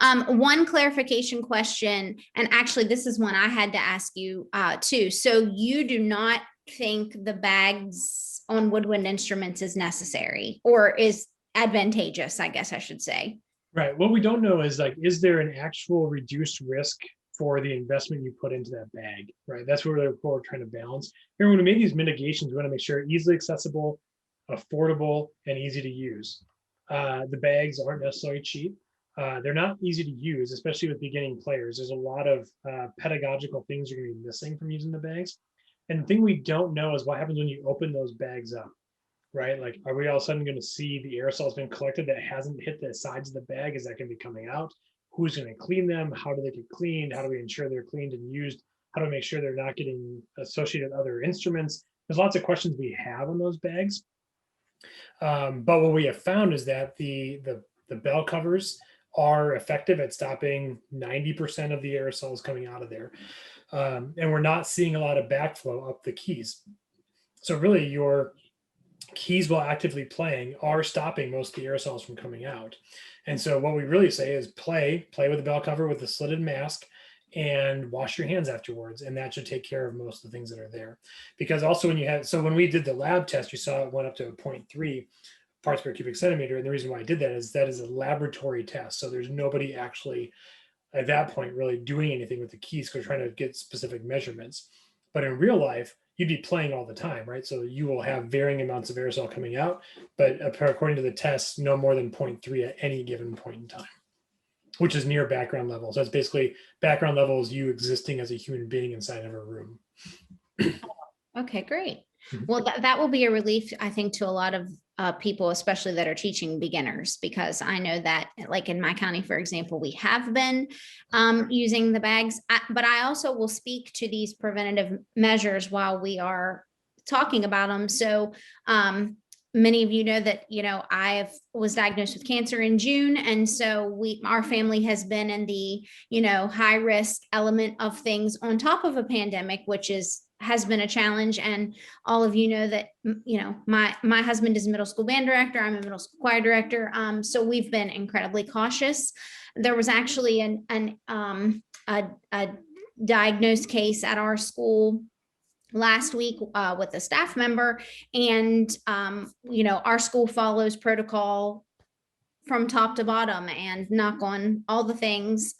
One clarification question, and actually this is one I had to ask you too. So you do not think the bags on woodwind instruments is necessary or is advantageous, I guess I should say. Right. What we don't know is is there an actual reduced risk for the investment you put into that bag, right? That's what we're trying to balance. Here, when we made these mitigations, we want to make sure easily accessible, affordable, and easy to use. The bags aren't necessarily cheap. They're not easy to use, especially with beginning players. There's a lot of pedagogical things you're going to be missing from using the bags. And the thing we don't know is what happens when you open those bags up, right? Are we all of a sudden going to see the aerosols been collected that hasn't hit the sides of the bag? Is that going to be coming out? Who's going to clean them? How do they get cleaned? How do we ensure they're cleaned and used? How do we make sure they're not getting associated with other instruments? There's lots of questions we have on those bags. But what we have found is that the bell covers are effective at stopping 90% of the aerosols coming out of there. And we're not seeing a lot of backflow up the keys. So really your keys while actively playing are stopping most of the aerosols from coming out. And so what we really say is play with the bell cover with the slitted mask and wash your hands afterwards. And that should take care of most of the things that are there. Because also when we did the lab test, you saw it went up to a 0.3 parts per cubic centimeter. And the reason why I did that is a laboratory test. So there's nobody actually at that point really doing anything with the keys because we're trying to get specific measurements. But in real life, you'd be playing all the time, right? So you will have varying amounts of aerosol coming out, but according to the test, no more than 0.3 at any given point in time, which is near background level. So it's basically background level is you existing as a human being inside of a room. Okay, great. Well, that will be a relief, I think, to a lot of people, especially that are teaching beginners, because I know that like in my county, for example, we have been using the bags, but I also will speak to these preventative measures while we are talking about them. So many of you know that, I was diagnosed with cancer in June. And so our family has been in the, high risk element of things on top of a pandemic, which has been a challenge. And all of you know that, my husband is a middle school band director. I'm a middle school choir director. So we've been incredibly cautious. There was actually a diagnosed case at our school last week with a staff member. And, our school follows protocol from top to bottom and knock on all the things,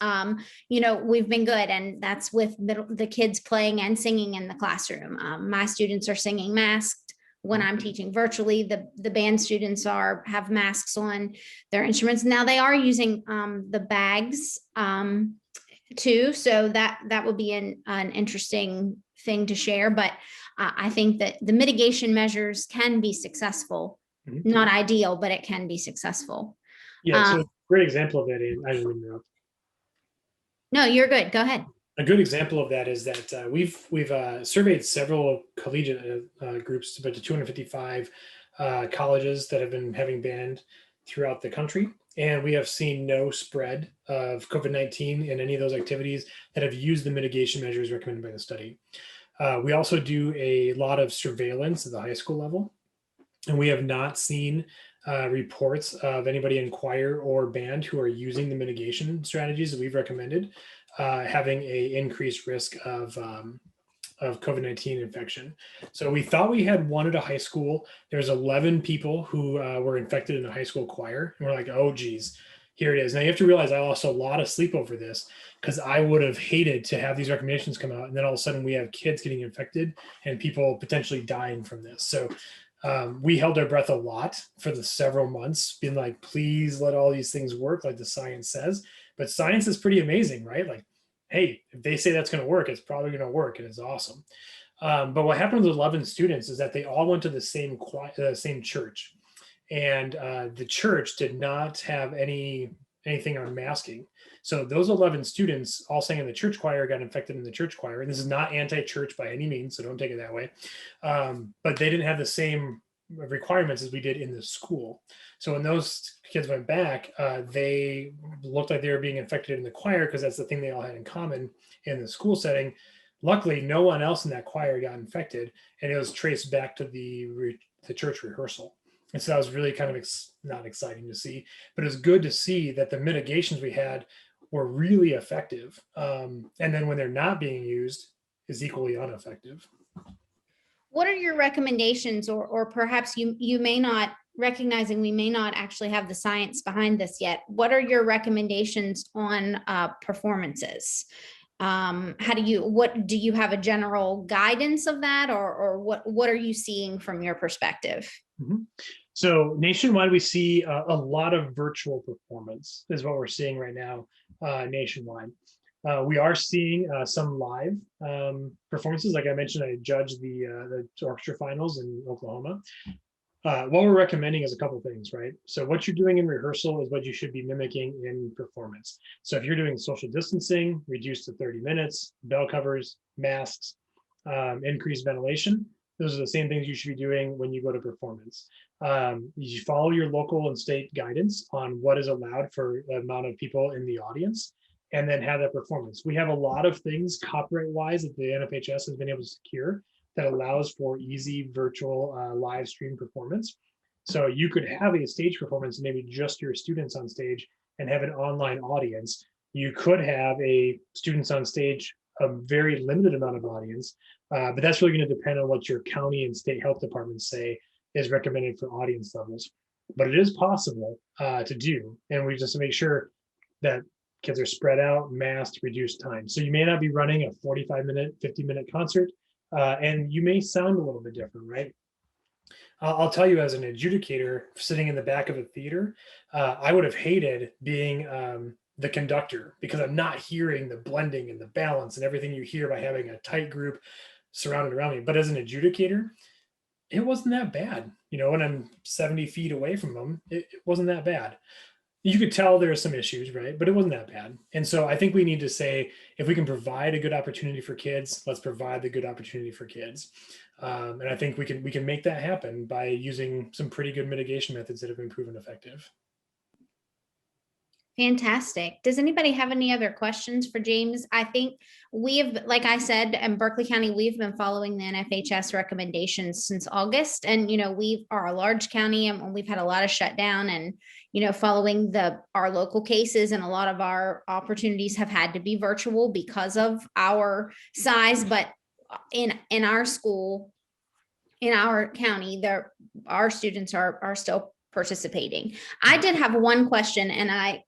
we've been good. And that's with the kids playing and singing in the classroom. My students are singing masked when I'm teaching virtually. The band students have masks on their instruments. Now they are using the bags too. So that would be an interesting thing to share. But I think that the mitigation measures can be successful, not ideal, but it can be successful. Yeah, so a great example of that is, I didn't interrupt. No, you're good. Go ahead. A good example of that is that we've surveyed several collegiate groups, about 255 colleges that have been having band throughout the country. And we have seen no spread of COVID-19 in any of those activities that have used the mitigation measures recommended by the study. We also do a lot of surveillance at the high school level. And we have not seen reports of anybody in choir or band who are using the mitigation strategies that we've recommended having a increased risk of COVID-19 infection. So we thought we had one at a high school. There's 11 people who were infected in a high school choir. And we're like, oh, geez, here it is. Now you have to realize I lost a lot of sleep over this because I would have hated to have these recommendations come out. And then all of a sudden we have kids getting infected and people potentially dying from this. So we held our breath a lot for the several months, being like, please let all these things work like the science says. But science is pretty amazing, right? Like, hey, if they say that's going to work, it's probably going to work, and it's awesome. But what happened with 11 students is that they all went to the same church. and the church did not have anything on masking. So those 11 students all sang in the church choir got infected in the church choir. And this is not anti-church by any means, so don't take it that way. But they didn't have the same requirements as we did in the school. So when those kids went back, they looked like they were being infected in the choir because that's the thing they all had in common in the school setting. Luckily, no one else in that choir got infected, and it was traced back to the church rehearsal. And so that was really kind of not exciting to see, but it was good to see that the mitigations we had were really effective. And then when they're not being used, is equally ineffective. What are your recommendations, or perhaps you may not, recognizing we may not actually have the science behind this yet, what are your recommendations on performances? What do you have a general guidance of that, or what are you seeing from your perspective? Mm-hmm. So nationwide, we see a lot of virtual performance is what we're seeing right now nationwide. We are seeing some live performances. Like I mentioned, I judged the orchestra finals in Oklahoma. What we're recommending is a couple things, right? So what you're doing in rehearsal is what you should be mimicking in performance. So if you're doing social distancing, reduce to 30 minutes, bell covers, masks, increased ventilation, those are the same things you should be doing when you go to performance. You follow your local and state guidance on what is allowed for the amount of people in the audience, and then have that performance. We have a lot of things copyright-wise that the NFHS has been able to secure that allows for easy virtual live stream performance. So you could have a stage performance, maybe just your students on stage, and have an online audience. You could have a students on stage, a very limited amount of audience, but that's really going to depend on what your county and state health departments say is recommended for audience levels. But it is possible to do, and we just make sure that kids are spread out, masked, reduced time. So you may not be running a 45-minute, 50-minute concert, and you may sound a little bit different, right? I'll tell you, as an adjudicator sitting in the back of a theater, I would have hated being the conductor, because I'm not hearing the blending and the balance and everything you hear by having a tight group surrounded around me. But as an adjudicator, it wasn't that bad. You know, when I'm 70 feet away from them, it wasn't that bad. You could tell there are some issues, right? But it wasn't that bad. And so I think we need to say, if we can provide a good opportunity for kids, let's provide the good opportunity for kids. And I think we can make that happen by using some pretty good mitigation methods that have been proven effective. Fantastic. Does anybody have any other questions for James? I think like I said, in Berkeley County, we've been following the NFHS recommendations since August. And, you know, we are a large county and we've had a lot of shutdown, and, you know, following our local cases, and a lot of our opportunities have had to be virtual because of our size. But in our school, in our county, our students are still participating. I did have one question, and I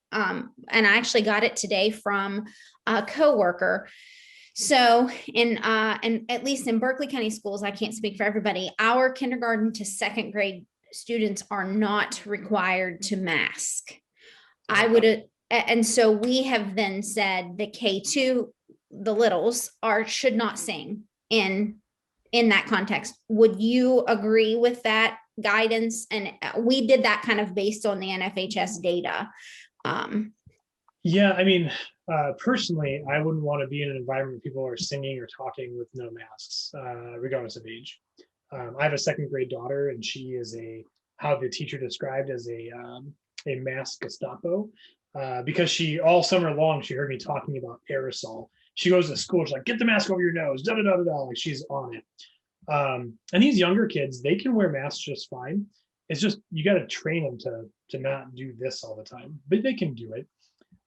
actually got it today from a coworker. So and at least in Berkeley County schools, I can't speak for everybody, our kindergarten to second grade students are not required to mask. And so we have then said the K2, the littles should not sing in that context. Would you agree with that guidance? And we did that kind of based on the NFHS data. Yeah, I mean, personally, I wouldn't want to be in an environment where people are singing or talking with no masks, regardless of age. I have a second grade daughter, and she is how the teacher described as a mask Gestapo, because all summer long, she heard me talking about aerosol. She goes to school, she's like, get the mask over your nose, da da da da da, like she's on it. And these younger kids, they can wear masks just fine. It's just, you got to train them to not do this all the time, but they can do it.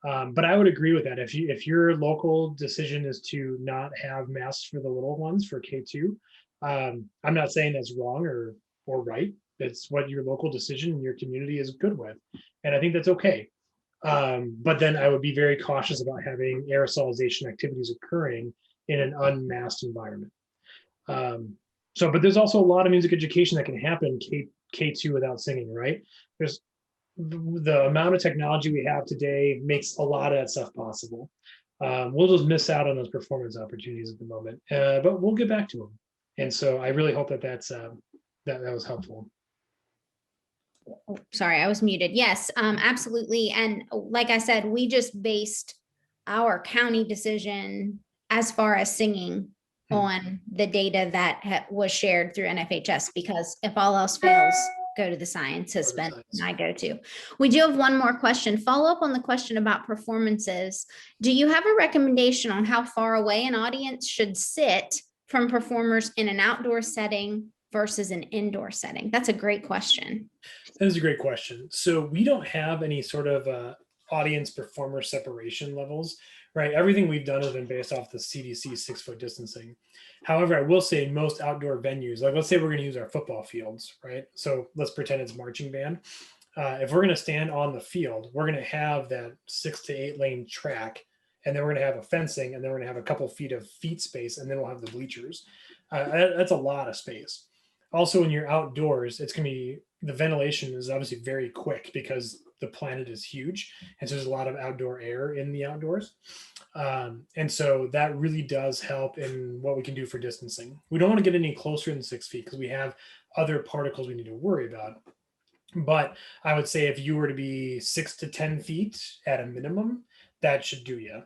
But I would agree with that. If your local decision is to not have masks for the little ones for K2, I'm not saying that's wrong or right. It's what your local decision in your community is good with. And I think that's okay. But then I would be very cautious about having aerosolization activities occurring in an unmasked environment. But there's also a lot of music education that can happen K2 without singing, right? There's the amount of technology we have today makes a lot of that stuff possible. We'll just miss out on those performance opportunities at the moment, but we'll get back to them. And so I really hope that that was helpful. sorry, I was muted. Yes, absolutely. And like I said, we just based our county decision as far as singing on the data that was shared through NFHS, because if all else fails, go to the science has been my go-to. We do have one more question. Follow up on the question about performances. Do you have a recommendation on how far away an audience should sit from performers in an outdoor setting versus an indoor setting? That's a great question. That is a great question. So we don't have any sort of audience performer separation levels, right? Everything we've done has been based off the CDC 6-foot distancing. However, I will say most outdoor venues, like let's say we're going to use our football fields, right? So let's pretend it's marching band. If we're going to stand on the field, we're going to have that 6 to 8 lane track, and then we're going to have a fencing, and then we're going to have a couple feet of feet space, and then we'll have the bleachers. That's a lot of space. Also, when you're outdoors, it's going to be, the ventilation is obviously very quick because the planet is huge. And so there's a lot of outdoor air in the outdoors. And so that really does help in what we can do for distancing. We don't want to get any closer than 6 feet because we have other particles we need to worry about. But I would say if you were to be 6 to 10 feet at a minimum, that should do you.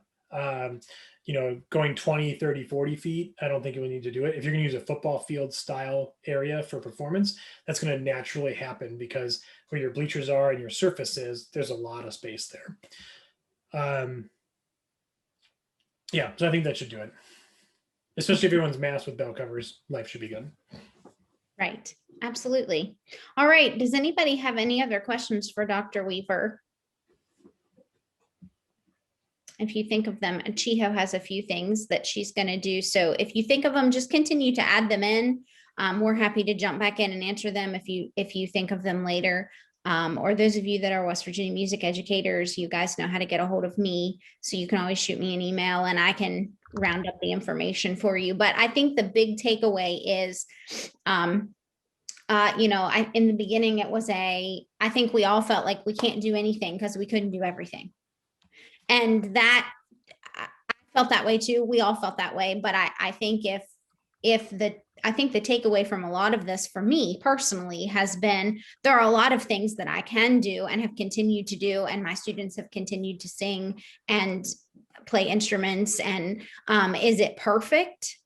Going 20, 30, 40 feet, I don't think you would need to do it. If you're going to use a football field style area for performance, that's going to naturally happen because where your bleachers are and your surface is, there's a lot of space there. So I think that should do it. Especially if everyone's masked with bell covers, life should be good. Right. Absolutely. All right. Does anybody have any other questions for Dr. Weaver? If you think of them, Chiho has a few things that she's going to do. So if you think of them, just continue to add them in. We're happy to jump back in and answer them if you think of them later. Or those of you that are West Virginia music educators, you guys know how to get a hold of me. So you can always shoot me an email and I can round up the information for you. But I think the big takeaway is, in the beginning, it was I think we all felt like we can't do anything because we couldn't do everything. And that I felt that way too. We all felt that way. But I think the takeaway from a lot of this for me personally has been there are a lot of things that I can do and have continued to do, and my students have continued to sing and play instruments. And is it perfect?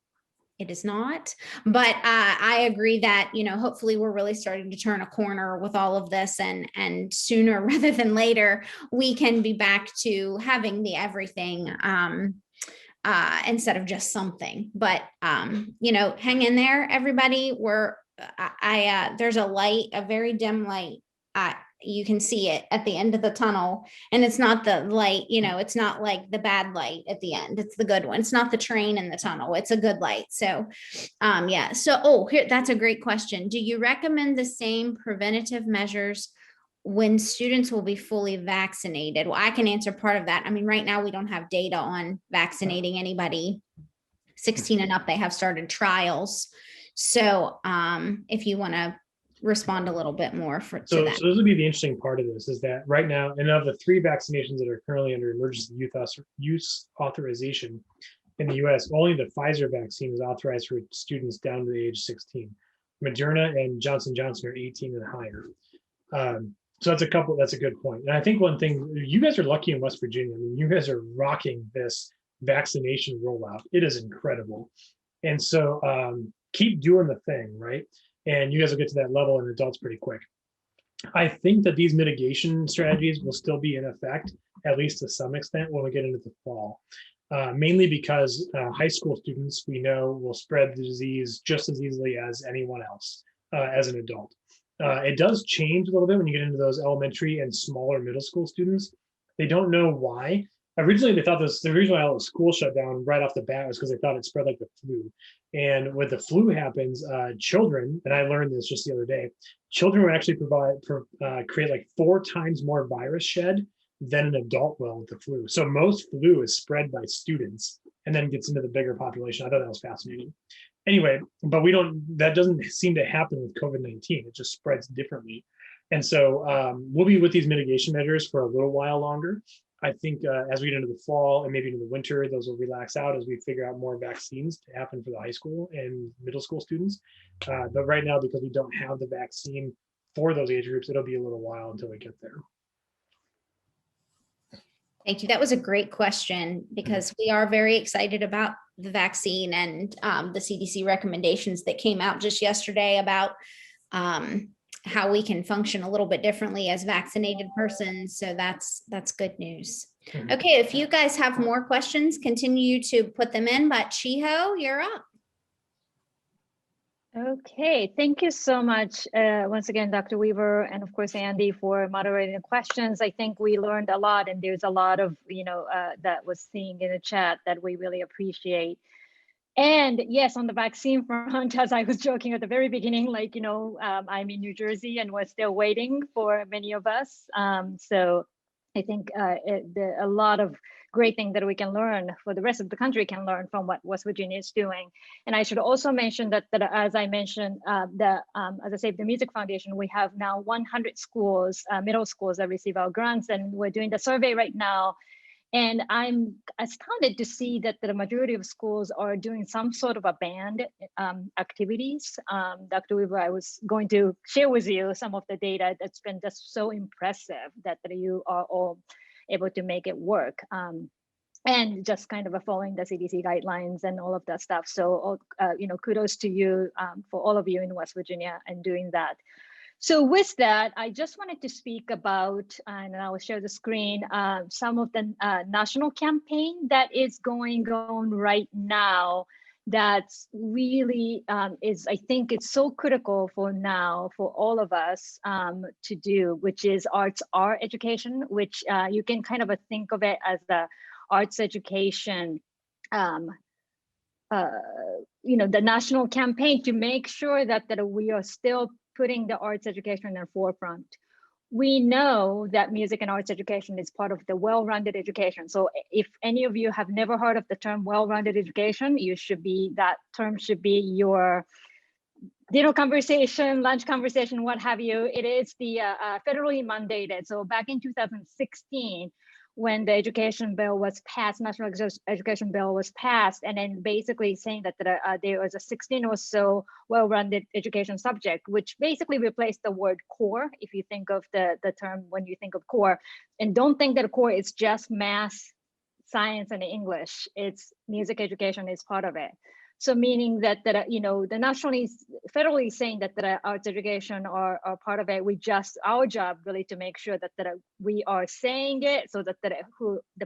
It is not, but I agree that, hopefully we're really starting to turn a corner with all of this, and sooner rather than later, we can be back to having the everything instead of just something. But, hang in there, everybody. There's a light, a very dim light. You can see it at the end of the tunnel, and it's not the light, it's not like the bad light at the end. It's the good one. It's not the train in the tunnel. It's a good light. So, here, that's a great question. Do you recommend the same preventative measures when students will be fully vaccinated? Well, I can answer part of that. I mean, right now we don't have data on vaccinating anybody 16 and up. They have started trials. So, if you want to respond a little bit more to that. So this would be the interesting part of this, is that right now, and of the 3 vaccinations that are currently under emergency use authorization in the US, only the Pfizer vaccine is authorized for students down to the age 16. Moderna and Johnson & Johnson are 18 and higher. So that's a good point. And I think one thing, you guys are lucky in West Virginia. I mean, you guys are rocking this vaccination rollout. It is incredible. And so keep doing the thing, right? And you guys will get to that level in adults pretty quick. I think that these mitigation strategies will still be in effect, at least to some extent, when we get into the fall. Mainly because high school students, we know, will spread the disease just as easily as anyone else as an adult. It does change a little bit when you get into those elementary and smaller middle school students. They don't know why. Originally, they thought the reason why all the school shut down right off the bat was because they thought it spread like the flu. And when the flu happens, children, and I learned this just the other day, children would actually create like 4 times more virus shed than an adult will with the flu. So most flu is spread by students and then gets into the bigger population. I thought that was fascinating. Anyway, but that doesn't seem to happen with COVID-19. It just spreads differently. And so we'll be with these mitigation measures for a little while longer. I think as we get into the fall and maybe into the winter, those will relax out as we figure out more vaccines to happen for the high school and middle school students. But right now, because we don't have the vaccine for those age groups, it'll be a little while until we get there. Thank you. That was a great question because we are very excited about the vaccine and the CDC recommendations that came out just yesterday about how we can function a little bit differently as vaccinated persons. So that's good news. Okay, if you guys have more questions, continue to put them in, but Chiho, you're up. Okay, thank you so much once again, Dr. Weaver, and of course, Andi, for moderating the questions. I think we learned a lot, and there's a lot of, that was seen in the chat that we really appreciate. And yes, on the vaccine front, as I was joking at the very beginning, I'm in New Jersey and we're still waiting for many of us. So I think a lot of great things that we can learn, for the rest of the country can learn from what West Virginia is doing. And I should also mention that as I mentioned, as I say, the Music Foundation, we have now 100 schools, middle schools that receive our grants, and we're doing the survey right now. And I'm astounded to see that the majority of schools are doing some sort of a band activities. Dr. Weaver, I was going to share with you some of the data that's been just so impressive that you are all able to make it work. And just kind of following the CDC guidelines and all of that stuff. So, kudos to you for all of you in West Virginia and doing that. So with that, I just wanted to speak about, and I will share the screen, some of the national campaign that is going on right now that's really I think it's so critical for now for all of us to do, which is arts are education, which you can kind of think of it as the arts education, the national campaign to make sure that we are still putting the arts education in the forefront. We know that music and arts education is part of the well-rounded education. So if any of you have never heard of the term well-rounded education, that term should be your dinner conversation, lunch conversation, what have you. It is the federally mandated. So back in 2016, when the education bill was passed, national education bill was passed, and then basically saying that there was a 16 or so well-rounded education subject, which basically replaced the word core, if you think of the term when you think of core. And don't think that core is just math, science, and English. It's music education is part of it. So meaning that the nationally, federally saying that arts education are part of it. Our job really to make sure that we are saying it so that the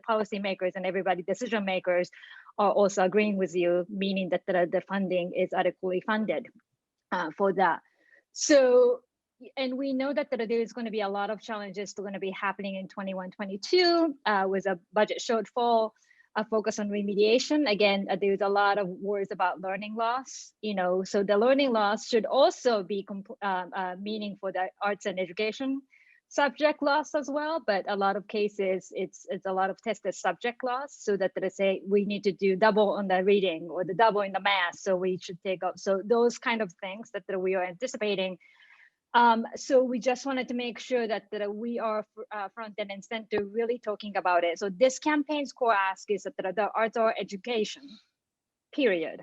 policymakers and everybody, decision makers, are also agreeing with you, meaning that the funding is adequately funded for that. So, and we know that there is going to be a lot of challenges going to be happening in 21-22 with a budget shortfall. A focus on remediation. Again, there's a lot of words about learning loss, so the learning loss should also be meaning for the arts and education subject loss as well. But a lot of cases, it's a lot of tested subject loss, so that they say we need to do double on the reading or the double in the math. So we should take up. So those kind of things that we are anticipating. So we just wanted to make sure that we are front and center really talking about it. So this campaign's core ask is that the arts are education, period.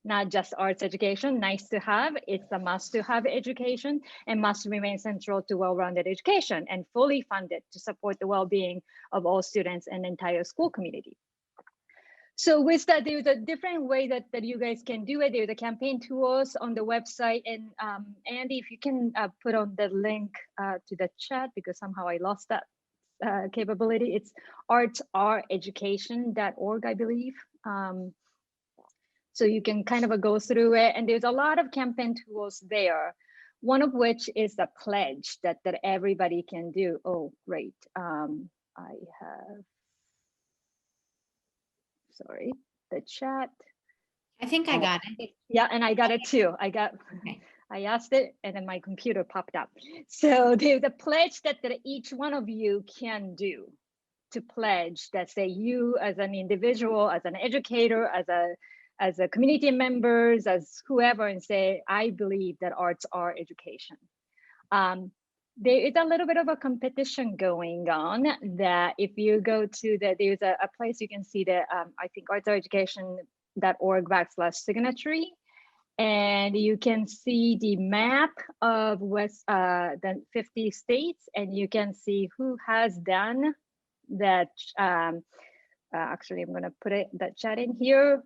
Not just arts education, nice to have, it's a must to have education and must remain central to well-rounded education and fully funded to support the well-being of all students and entire school community. So with that, there's a different way that you guys can do it. There's a campaign tools on the website. And Andi, if you can put on the link to the chat, because somehow I lost that capability. It's artsareducation.org, I believe. So you can kind of go through it. And there's a lot of campaign tools there. One of which is the pledge that everybody can do. Oh, great. I have. Sorry, the chat. I think I got it. Yeah, and I got it too. Okay. I asked it and then my computer popped up. So there's a pledge that each one of you can do to pledge that say you as an individual, as an educator, as a community members, as whoever, and say, I believe that arts are education. There is a little bit of a competition going on that if you go to there's a place you can see that I think artsareducation.org/signatory. And you can see the map of the 50 states, and you can see who has done that. Actually, I'm going to put that chat in here,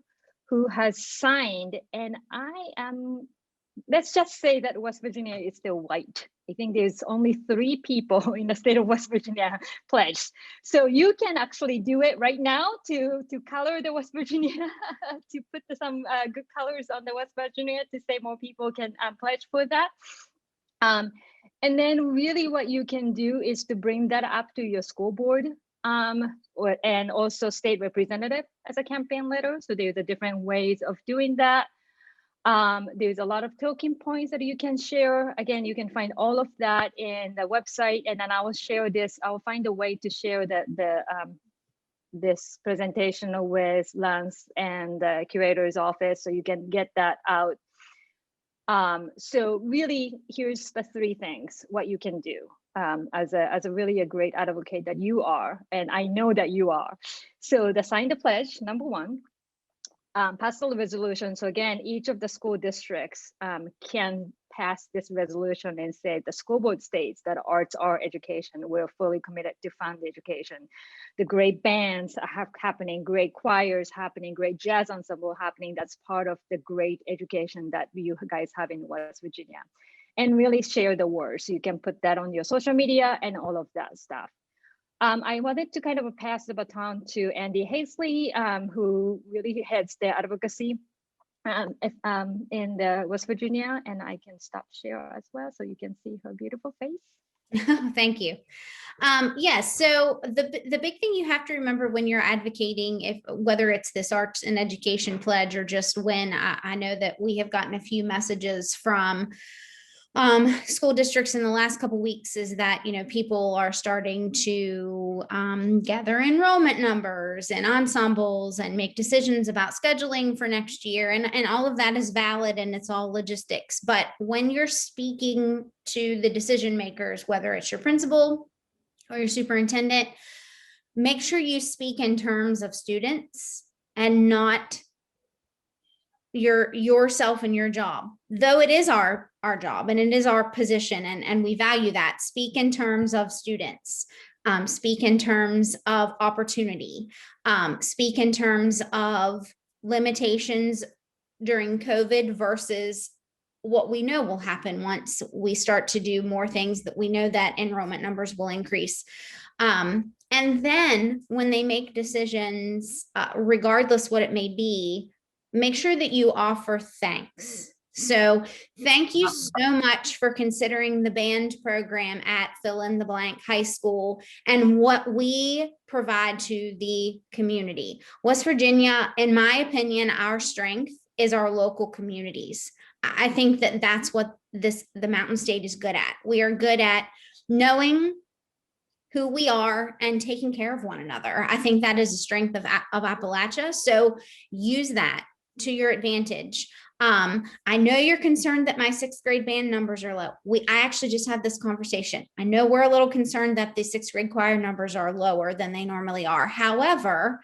who has signed. And I am, let's just say that West Virginia is still white. I think there's only 3 people in the state of West Virginia pledged. So you can actually do it right now to color the West Virginia, to put some good colors on the West Virginia to say more people can pledge for that. And then really what you can do is to bring that up to your school board and also state representative as a campaign leader. So there's a different ways of doing that. There's a lot of talking points that you can share. Again, you can find all of that in the website, and then I will share this. I'll find a way to share this presentation with Lance and the curator's office, so you can get that out. So really, here's the 3 things what you can do as a really a great advocate that you are, and I know that you are. So the sign the pledge, number 1. Pass the resolution. So again, each of the school districts can pass this resolution and say the school board states that arts are education. We're fully committed to fund education. The great bands are happening, great choirs happening, great jazz ensemble happening. That's part of the great education that you guys have in West Virginia. And really share the words. You can put that on your social media and all of that stuff. I wanted to kind of pass the baton to Andi Hasley, who really heads the advocacy in the West Virginia, and I can stop share as well so you can see her beautiful face. Thank you. Yes. So the big thing you have to remember when you're advocating, whether it's this arts and education pledge or just when I know that we have gotten a few messages from school districts in the last couple of weeks, is that, you know, people are starting to gather enrollment numbers and ensembles and make decisions about scheduling for next year. And all of that is valid, and it's all logistics. But when you're speaking to the decision makers, whether it's your principal or your superintendent, make sure you speak in terms of students and not yourself and your job, though it is our job and it is our position, and we value that. Speak in terms of students, speak in terms of opportunity, speak in terms of limitations during COVID versus what we know will happen once we start to do more things, that we know that enrollment numbers will increase. And then when they make decisions, regardless what it may be, make sure that you offer thanks. So thank you so much for considering the band program at fill in the blank high school and what we provide to the community. West Virginia, in my opinion, our strength is our local communities. I think that that's what the Mountain State is good at. We are good at knowing who we are and taking care of one another. I think that is a strength of Appalachia. So use that to your advantage. I know you're concerned that my 6th grade band numbers are low. I actually just had this conversation. I know we're a little concerned that the 6th grade choir numbers are lower than they normally are. However,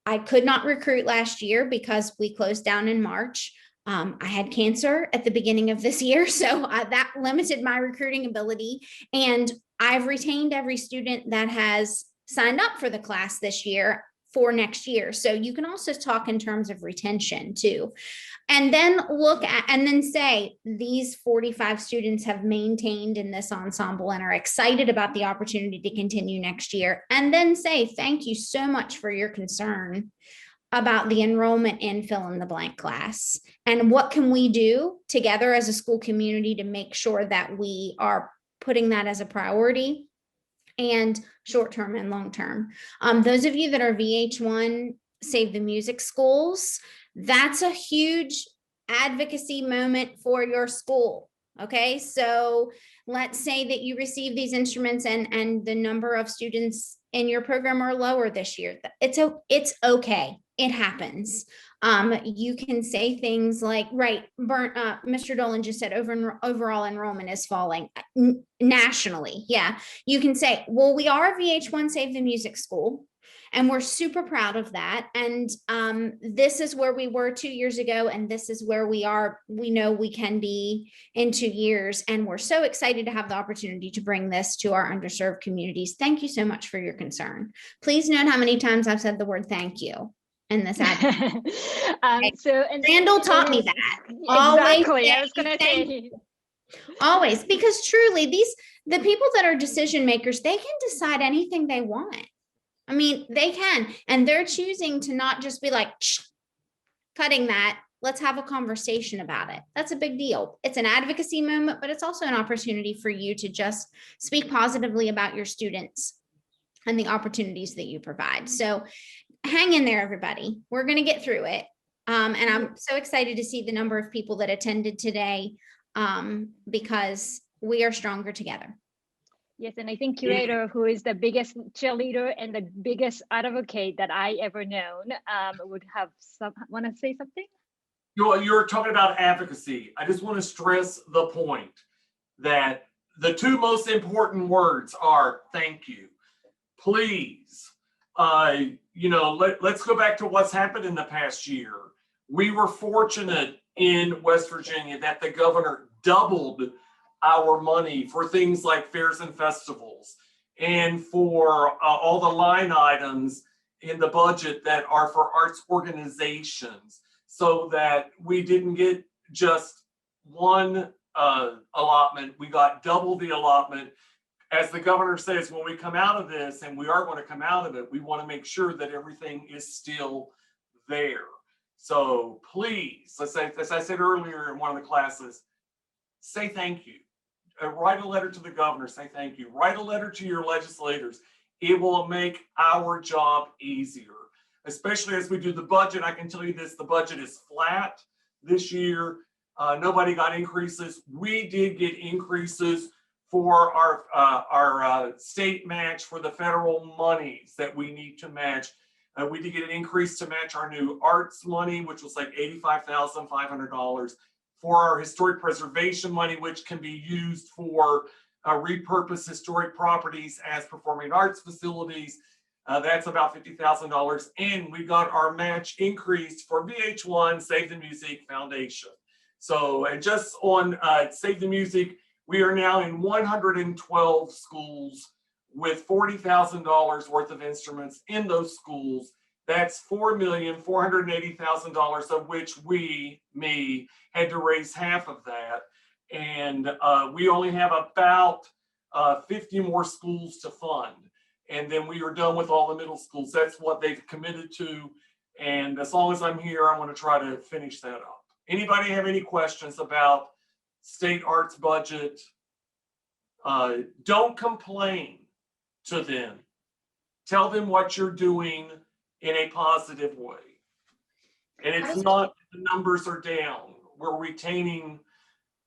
I could not recruit last year because we closed down in March. I had cancer at the beginning of this year, so that limited my recruiting ability. And I've retained every student that has signed up for the class this year for next year. So you can also talk in terms of retention too. And then look at, and then say, these 45 students have maintained in this ensemble and are excited about the opportunity to continue next year. And then say, thank you so much for your concern about the enrollment in fill in the blank class. And what can we do together as a school community to make sure that we are putting that as a priority, and short-term and long-term. Those of you that are VH1 Save the Music schools, that's a huge advocacy moment for your school. Okay, so let's say that you receive these instruments and the number of students in your program are lower this year. It's okay. It happens. You can say things like, right, Mr. Dolan just said overall enrollment is falling nationally. Yeah, you can say, well, we are a VH1 Save the Music school, And we're super proud of that. And this is where we were 2 years ago, and this is where we are. We know we can be in 2 years. And we're so excited to have the opportunity to bring this to our underserved communities. Thank you so much for your concern. Please note how many times I've said the word thank you in this ad. And Randall taught me that. Exactly. I was going to Thank say. Always, because truly the people that are decision makers, they can decide anything they want. I mean, they can, and they're choosing to not just be like, cutting that. Let's have a conversation about it. That's a big deal. It's an advocacy moment, but it's also an opportunity for you to just speak positively about your students and the opportunities that you provide. So hang in there, everybody. We're going to get through it. And I'm so excited to see the number of people that attended today, because we are stronger together. Yes, and I think Curator, who is the biggest cheerleader and the biggest advocate that I ever known, would have want to say something? You're talking about advocacy. I just want to stress the point that the two most important words are thank you. Please, let's go back to what's happened in the past year. We were fortunate in West Virginia that the governor doubled our money for things like fairs and festivals, and for all the line items in the budget that are for arts organizations, so that we didn't get just one allotment, we got double the allotment. As the governor says, when we come out of this, and we are going to come out of it, we want to make sure that everything is still there. So please, let's say, as I said earlier in one of the classes, say thank you. Write a letter to the governor, say thank you. Write a letter to your legislators. It will make our job easier, especially as we do the budget. I can tell you this, the budget is flat this year. Nobody got increases. We did get increases for our state match for the federal monies that we need to match. We did get an increase to match our new arts money, which was like $85,500. For our historic preservation money, which can be used for repurpose historic properties as performing arts facilities. That's about $50,000. And we got our match increased for VH1 Save the Music Foundation. So, and just on Save the Music, we are now in 112 schools with $40,000 worth of instruments in those schools. That's $4,480,000, of which me, had to raise half of that. And we only have about 50 more schools to fund. And then we are done with all the middle schools. That's what they've committed to. And as long as I'm here, I'm going to try to finish that up. Anybody have any questions about state arts budget? Don't complain to them. Tell them what you're doing in a positive way. And it's not the numbers are down. We're retaining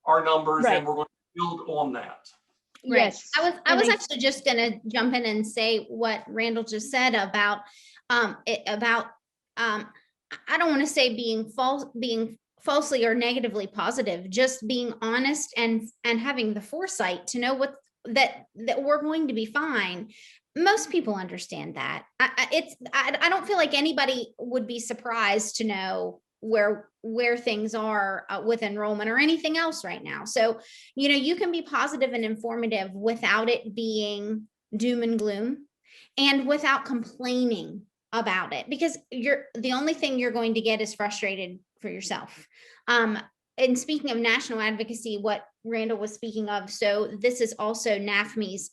our numbers, right, and we're going to build on that. Right. Yes. I was actually just going to jump in and say what Randall just said about I don't want to say being falsely or negatively positive, just being honest and having the foresight to know that we're going to be fine. Most people understand that. I don't feel like anybody would be surprised to know where things are with enrollment or anything else right now. So, you can be positive and informative without it being doom and gloom, and without complaining about it, because the only thing you're going to get is frustrated for yourself. And speaking of national advocacy, what Randall was speaking of, so this is also NAFME's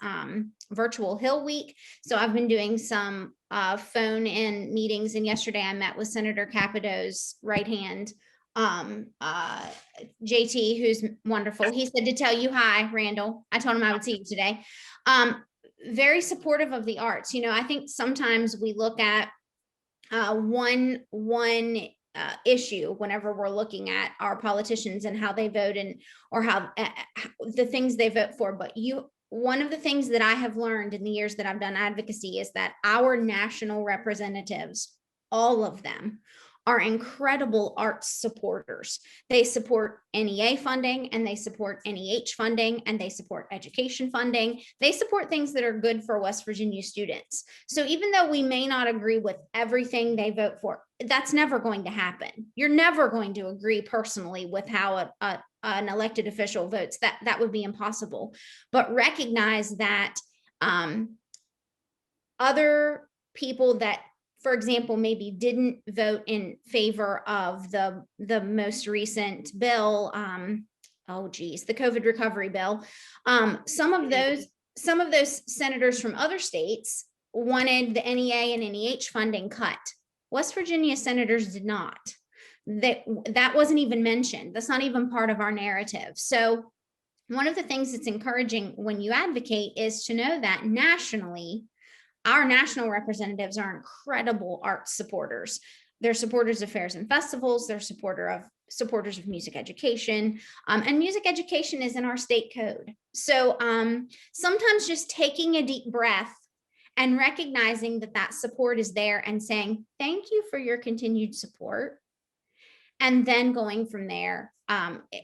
virtual Hill Week. So I've been doing some phone in meetings, and yesterday I met with Senator Capito's right hand, JT, who's wonderful. He said to tell you hi, Randall. I told him I would see you today. Very supportive of the arts. I think sometimes we look at one issue whenever we're looking at our politicians and how they vote or how the things they vote for. But one of the things that I have learned in the years that I've done advocacy is that our national representatives, all of them, are incredible arts supporters. They support NEA funding, and they support NEH funding, and they support education funding. They support things that are good for West Virginia students. So even though we may not agree with everything they vote for, that's never going to happen. You're never going to agree personally with how an elected official votes. That would be impossible. But recognize that other people that, for example, maybe didn't vote in favor of the most recent bill, the COVID recovery bill. Some of those senators from other states wanted the NEA and NEH funding cut. West Virginia senators did not. That wasn't even mentioned. That's not even part of our narrative. So one of the things that's encouraging when you advocate is to know that nationally, our national representatives are incredible arts supporters. They're supporters of fairs and festivals. They're supporters of music education. And music education is in our state code. So sometimes just taking a deep breath and recognizing that support is there and saying, thank you for your continued support. And then going from there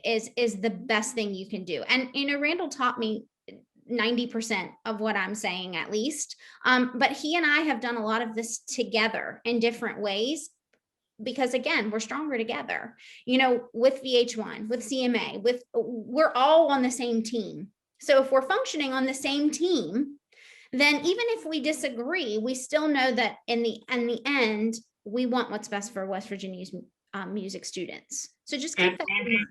is the best thing you can do. And, Randall taught me 90% of what I'm saying, at least. But he and I have done a lot of this together in different ways, because again, we're stronger together, with VH1, with CMA, we're all on the same team. So if we're functioning on the same team, then even if we disagree, we still know that in the end, we want what's best for West Virginia's music students. So just keep that in mind.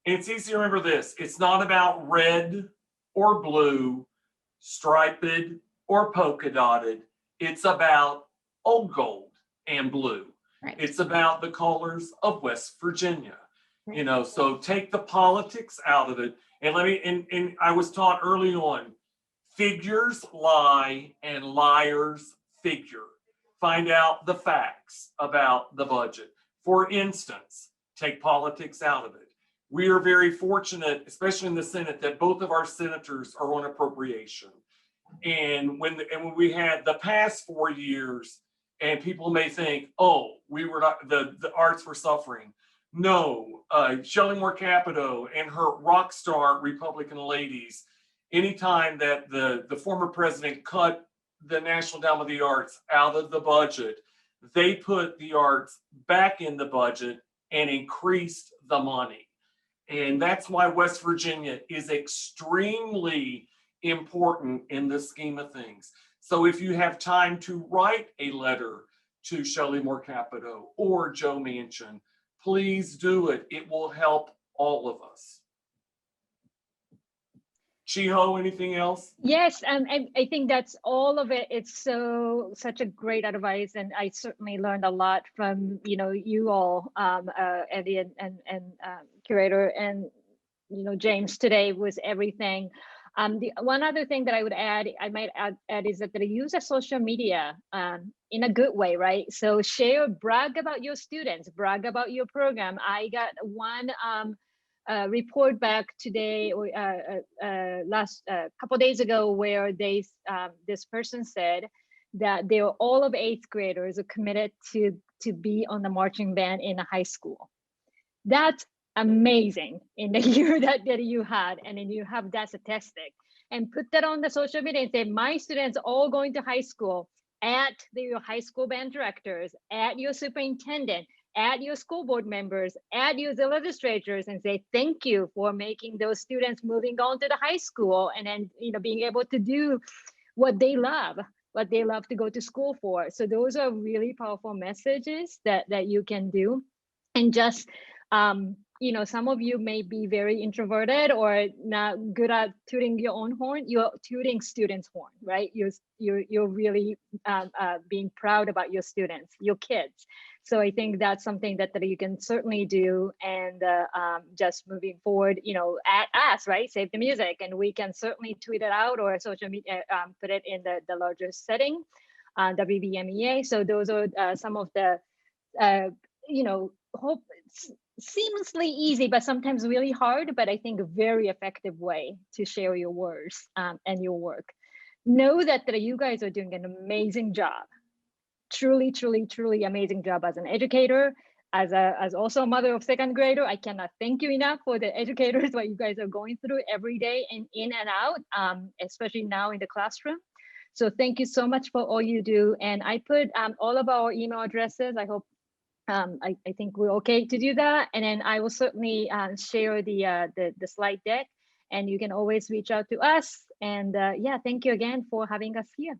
It's easy to remember this. It's not about red or blue, striped or polka dotted. It's about old gold and blue. Right. It's about the colors of West Virginia. Right. So take the politics out of it. And and I was taught early on, figures lie and liars figure. Find out the facts about the budget. For instance, take politics out of it. We are very fortunate, especially in the Senate, that both of our senators are on appropriation. And when we had the past 4 years, and people may think, oh, we were not, the arts were suffering. No, Shelley Moore Capito and her rock star Republican ladies, anytime that the former president cut the National Endowment of the Arts out of the budget, they put the arts back in the budget and increased the money. And that's why West Virginia is extremely important in the scheme of things. So if you have time to write a letter to Shelley Moore Capito or Joe Manchin, please do it. It will help all of us. Chiho, anything else? Yes, I think that's all of it. It's such a great advice, and I certainly learned a lot from you all, Andi and Curator, and James today was everything. The one other thing that I might add is that they use a social media in a good way, right? So brag about your students, brag about your program. I got one report back today or last couple days ago where this person said that all of 8th graders are committed to be on the marching band in a high school. That's amazing in the year that you had, and then you have that statistic and put that on the social media and say, my students all going to high school, at your high school band directors, at your superintendent, at your school board members, at your legislators, and say thank you for making those students moving on to the high school, and then being able to do what they love to go to school for. So those are really powerful messages that you can do. And just some of you may be very introverted or not good at tooting your own horn. You're tooting students' horn, right? You're really being proud about your students, your kids. So I think that's something that you can certainly do. And just moving forward, at us, right? Save the music, and we can certainly tweet it out or social media, put it in the larger setting, WVMEA. So those are some of the, hope seamlessly easy, but sometimes really hard, but I think a very effective way to share your words and your work. Know that you guys are doing an amazing job. truly, truly, truly amazing job as an educator, as also a mother of second grader. I cannot thank you enough for the educators, what you guys are going through every day and in and out, especially now in the classroom. So thank you so much for all you do. And I put all of our email addresses. I hope, I think we're okay to do that. And then I will certainly share the slide deck, and you can always reach out to us. And yeah, thank you again for having us here.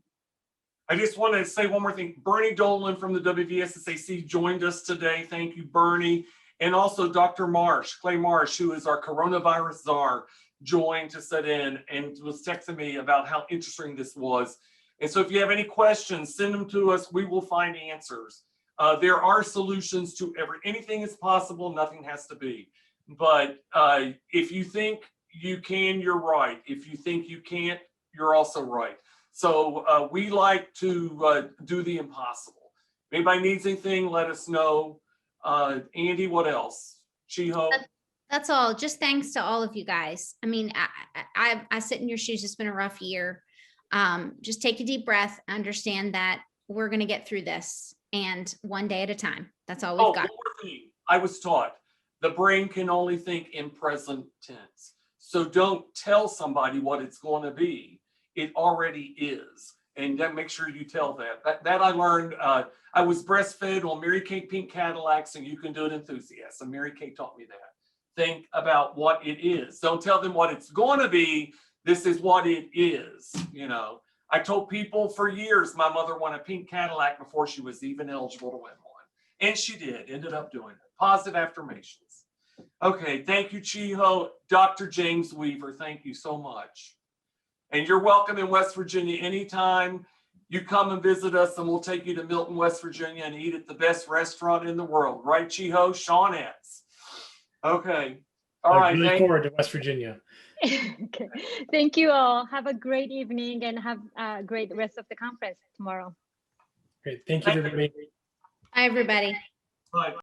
I just want to say one more thing. Bernie Dolan from the WVSSAC joined us today. Thank you, Bernie. And also Dr. Marsh, Clay Marsh, who is our coronavirus czar, joined to sit in and was texting me about how interesting this was. And so if you have any questions, send them to us. We will find answers. There are solutions to anything is possible, nothing has to be. But if you think you can, you're right. If you think you can't, you're also right. So we like to do the impossible. If anybody needs anything, let us know. Andi, what else? Chiho? That's all. Just thanks to all of you guys. I mean, I sit in your shoes. It's been a rough year. Just take a deep breath. Understand that we're going to get through this, and one day at a time. That's all we've got. One more thing. I was taught the brain can only think in present tense. So don't tell somebody what it's going to be. It already is. And then make sure you tell that. That I learned. I was breastfed on Mary Kay Pink Cadillacs, and You Can Do It Enthusiasm. Mary Kay taught me that. Think about what it is. Don't tell them what it's going to be. This is what it is. You know, I told people for years my mother won a pink Cadillac before she was even eligible to win one. And she did, ended up doing it. Positive affirmations. Okay, thank you, Chiho. Dr. James Weaver, thank you so much. And you're welcome in West Virginia anytime. You come and visit us, and we'll take you to Milton, West Virginia, and eat at the best restaurant in the world. Right, Chiho? Seanette's. Okay. All right. I look forward to West Virginia. Okay. Thank you all. Have a great evening, and have a great rest of the conference tomorrow. Great. Thank you, everybody. Bye, everybody. Bye.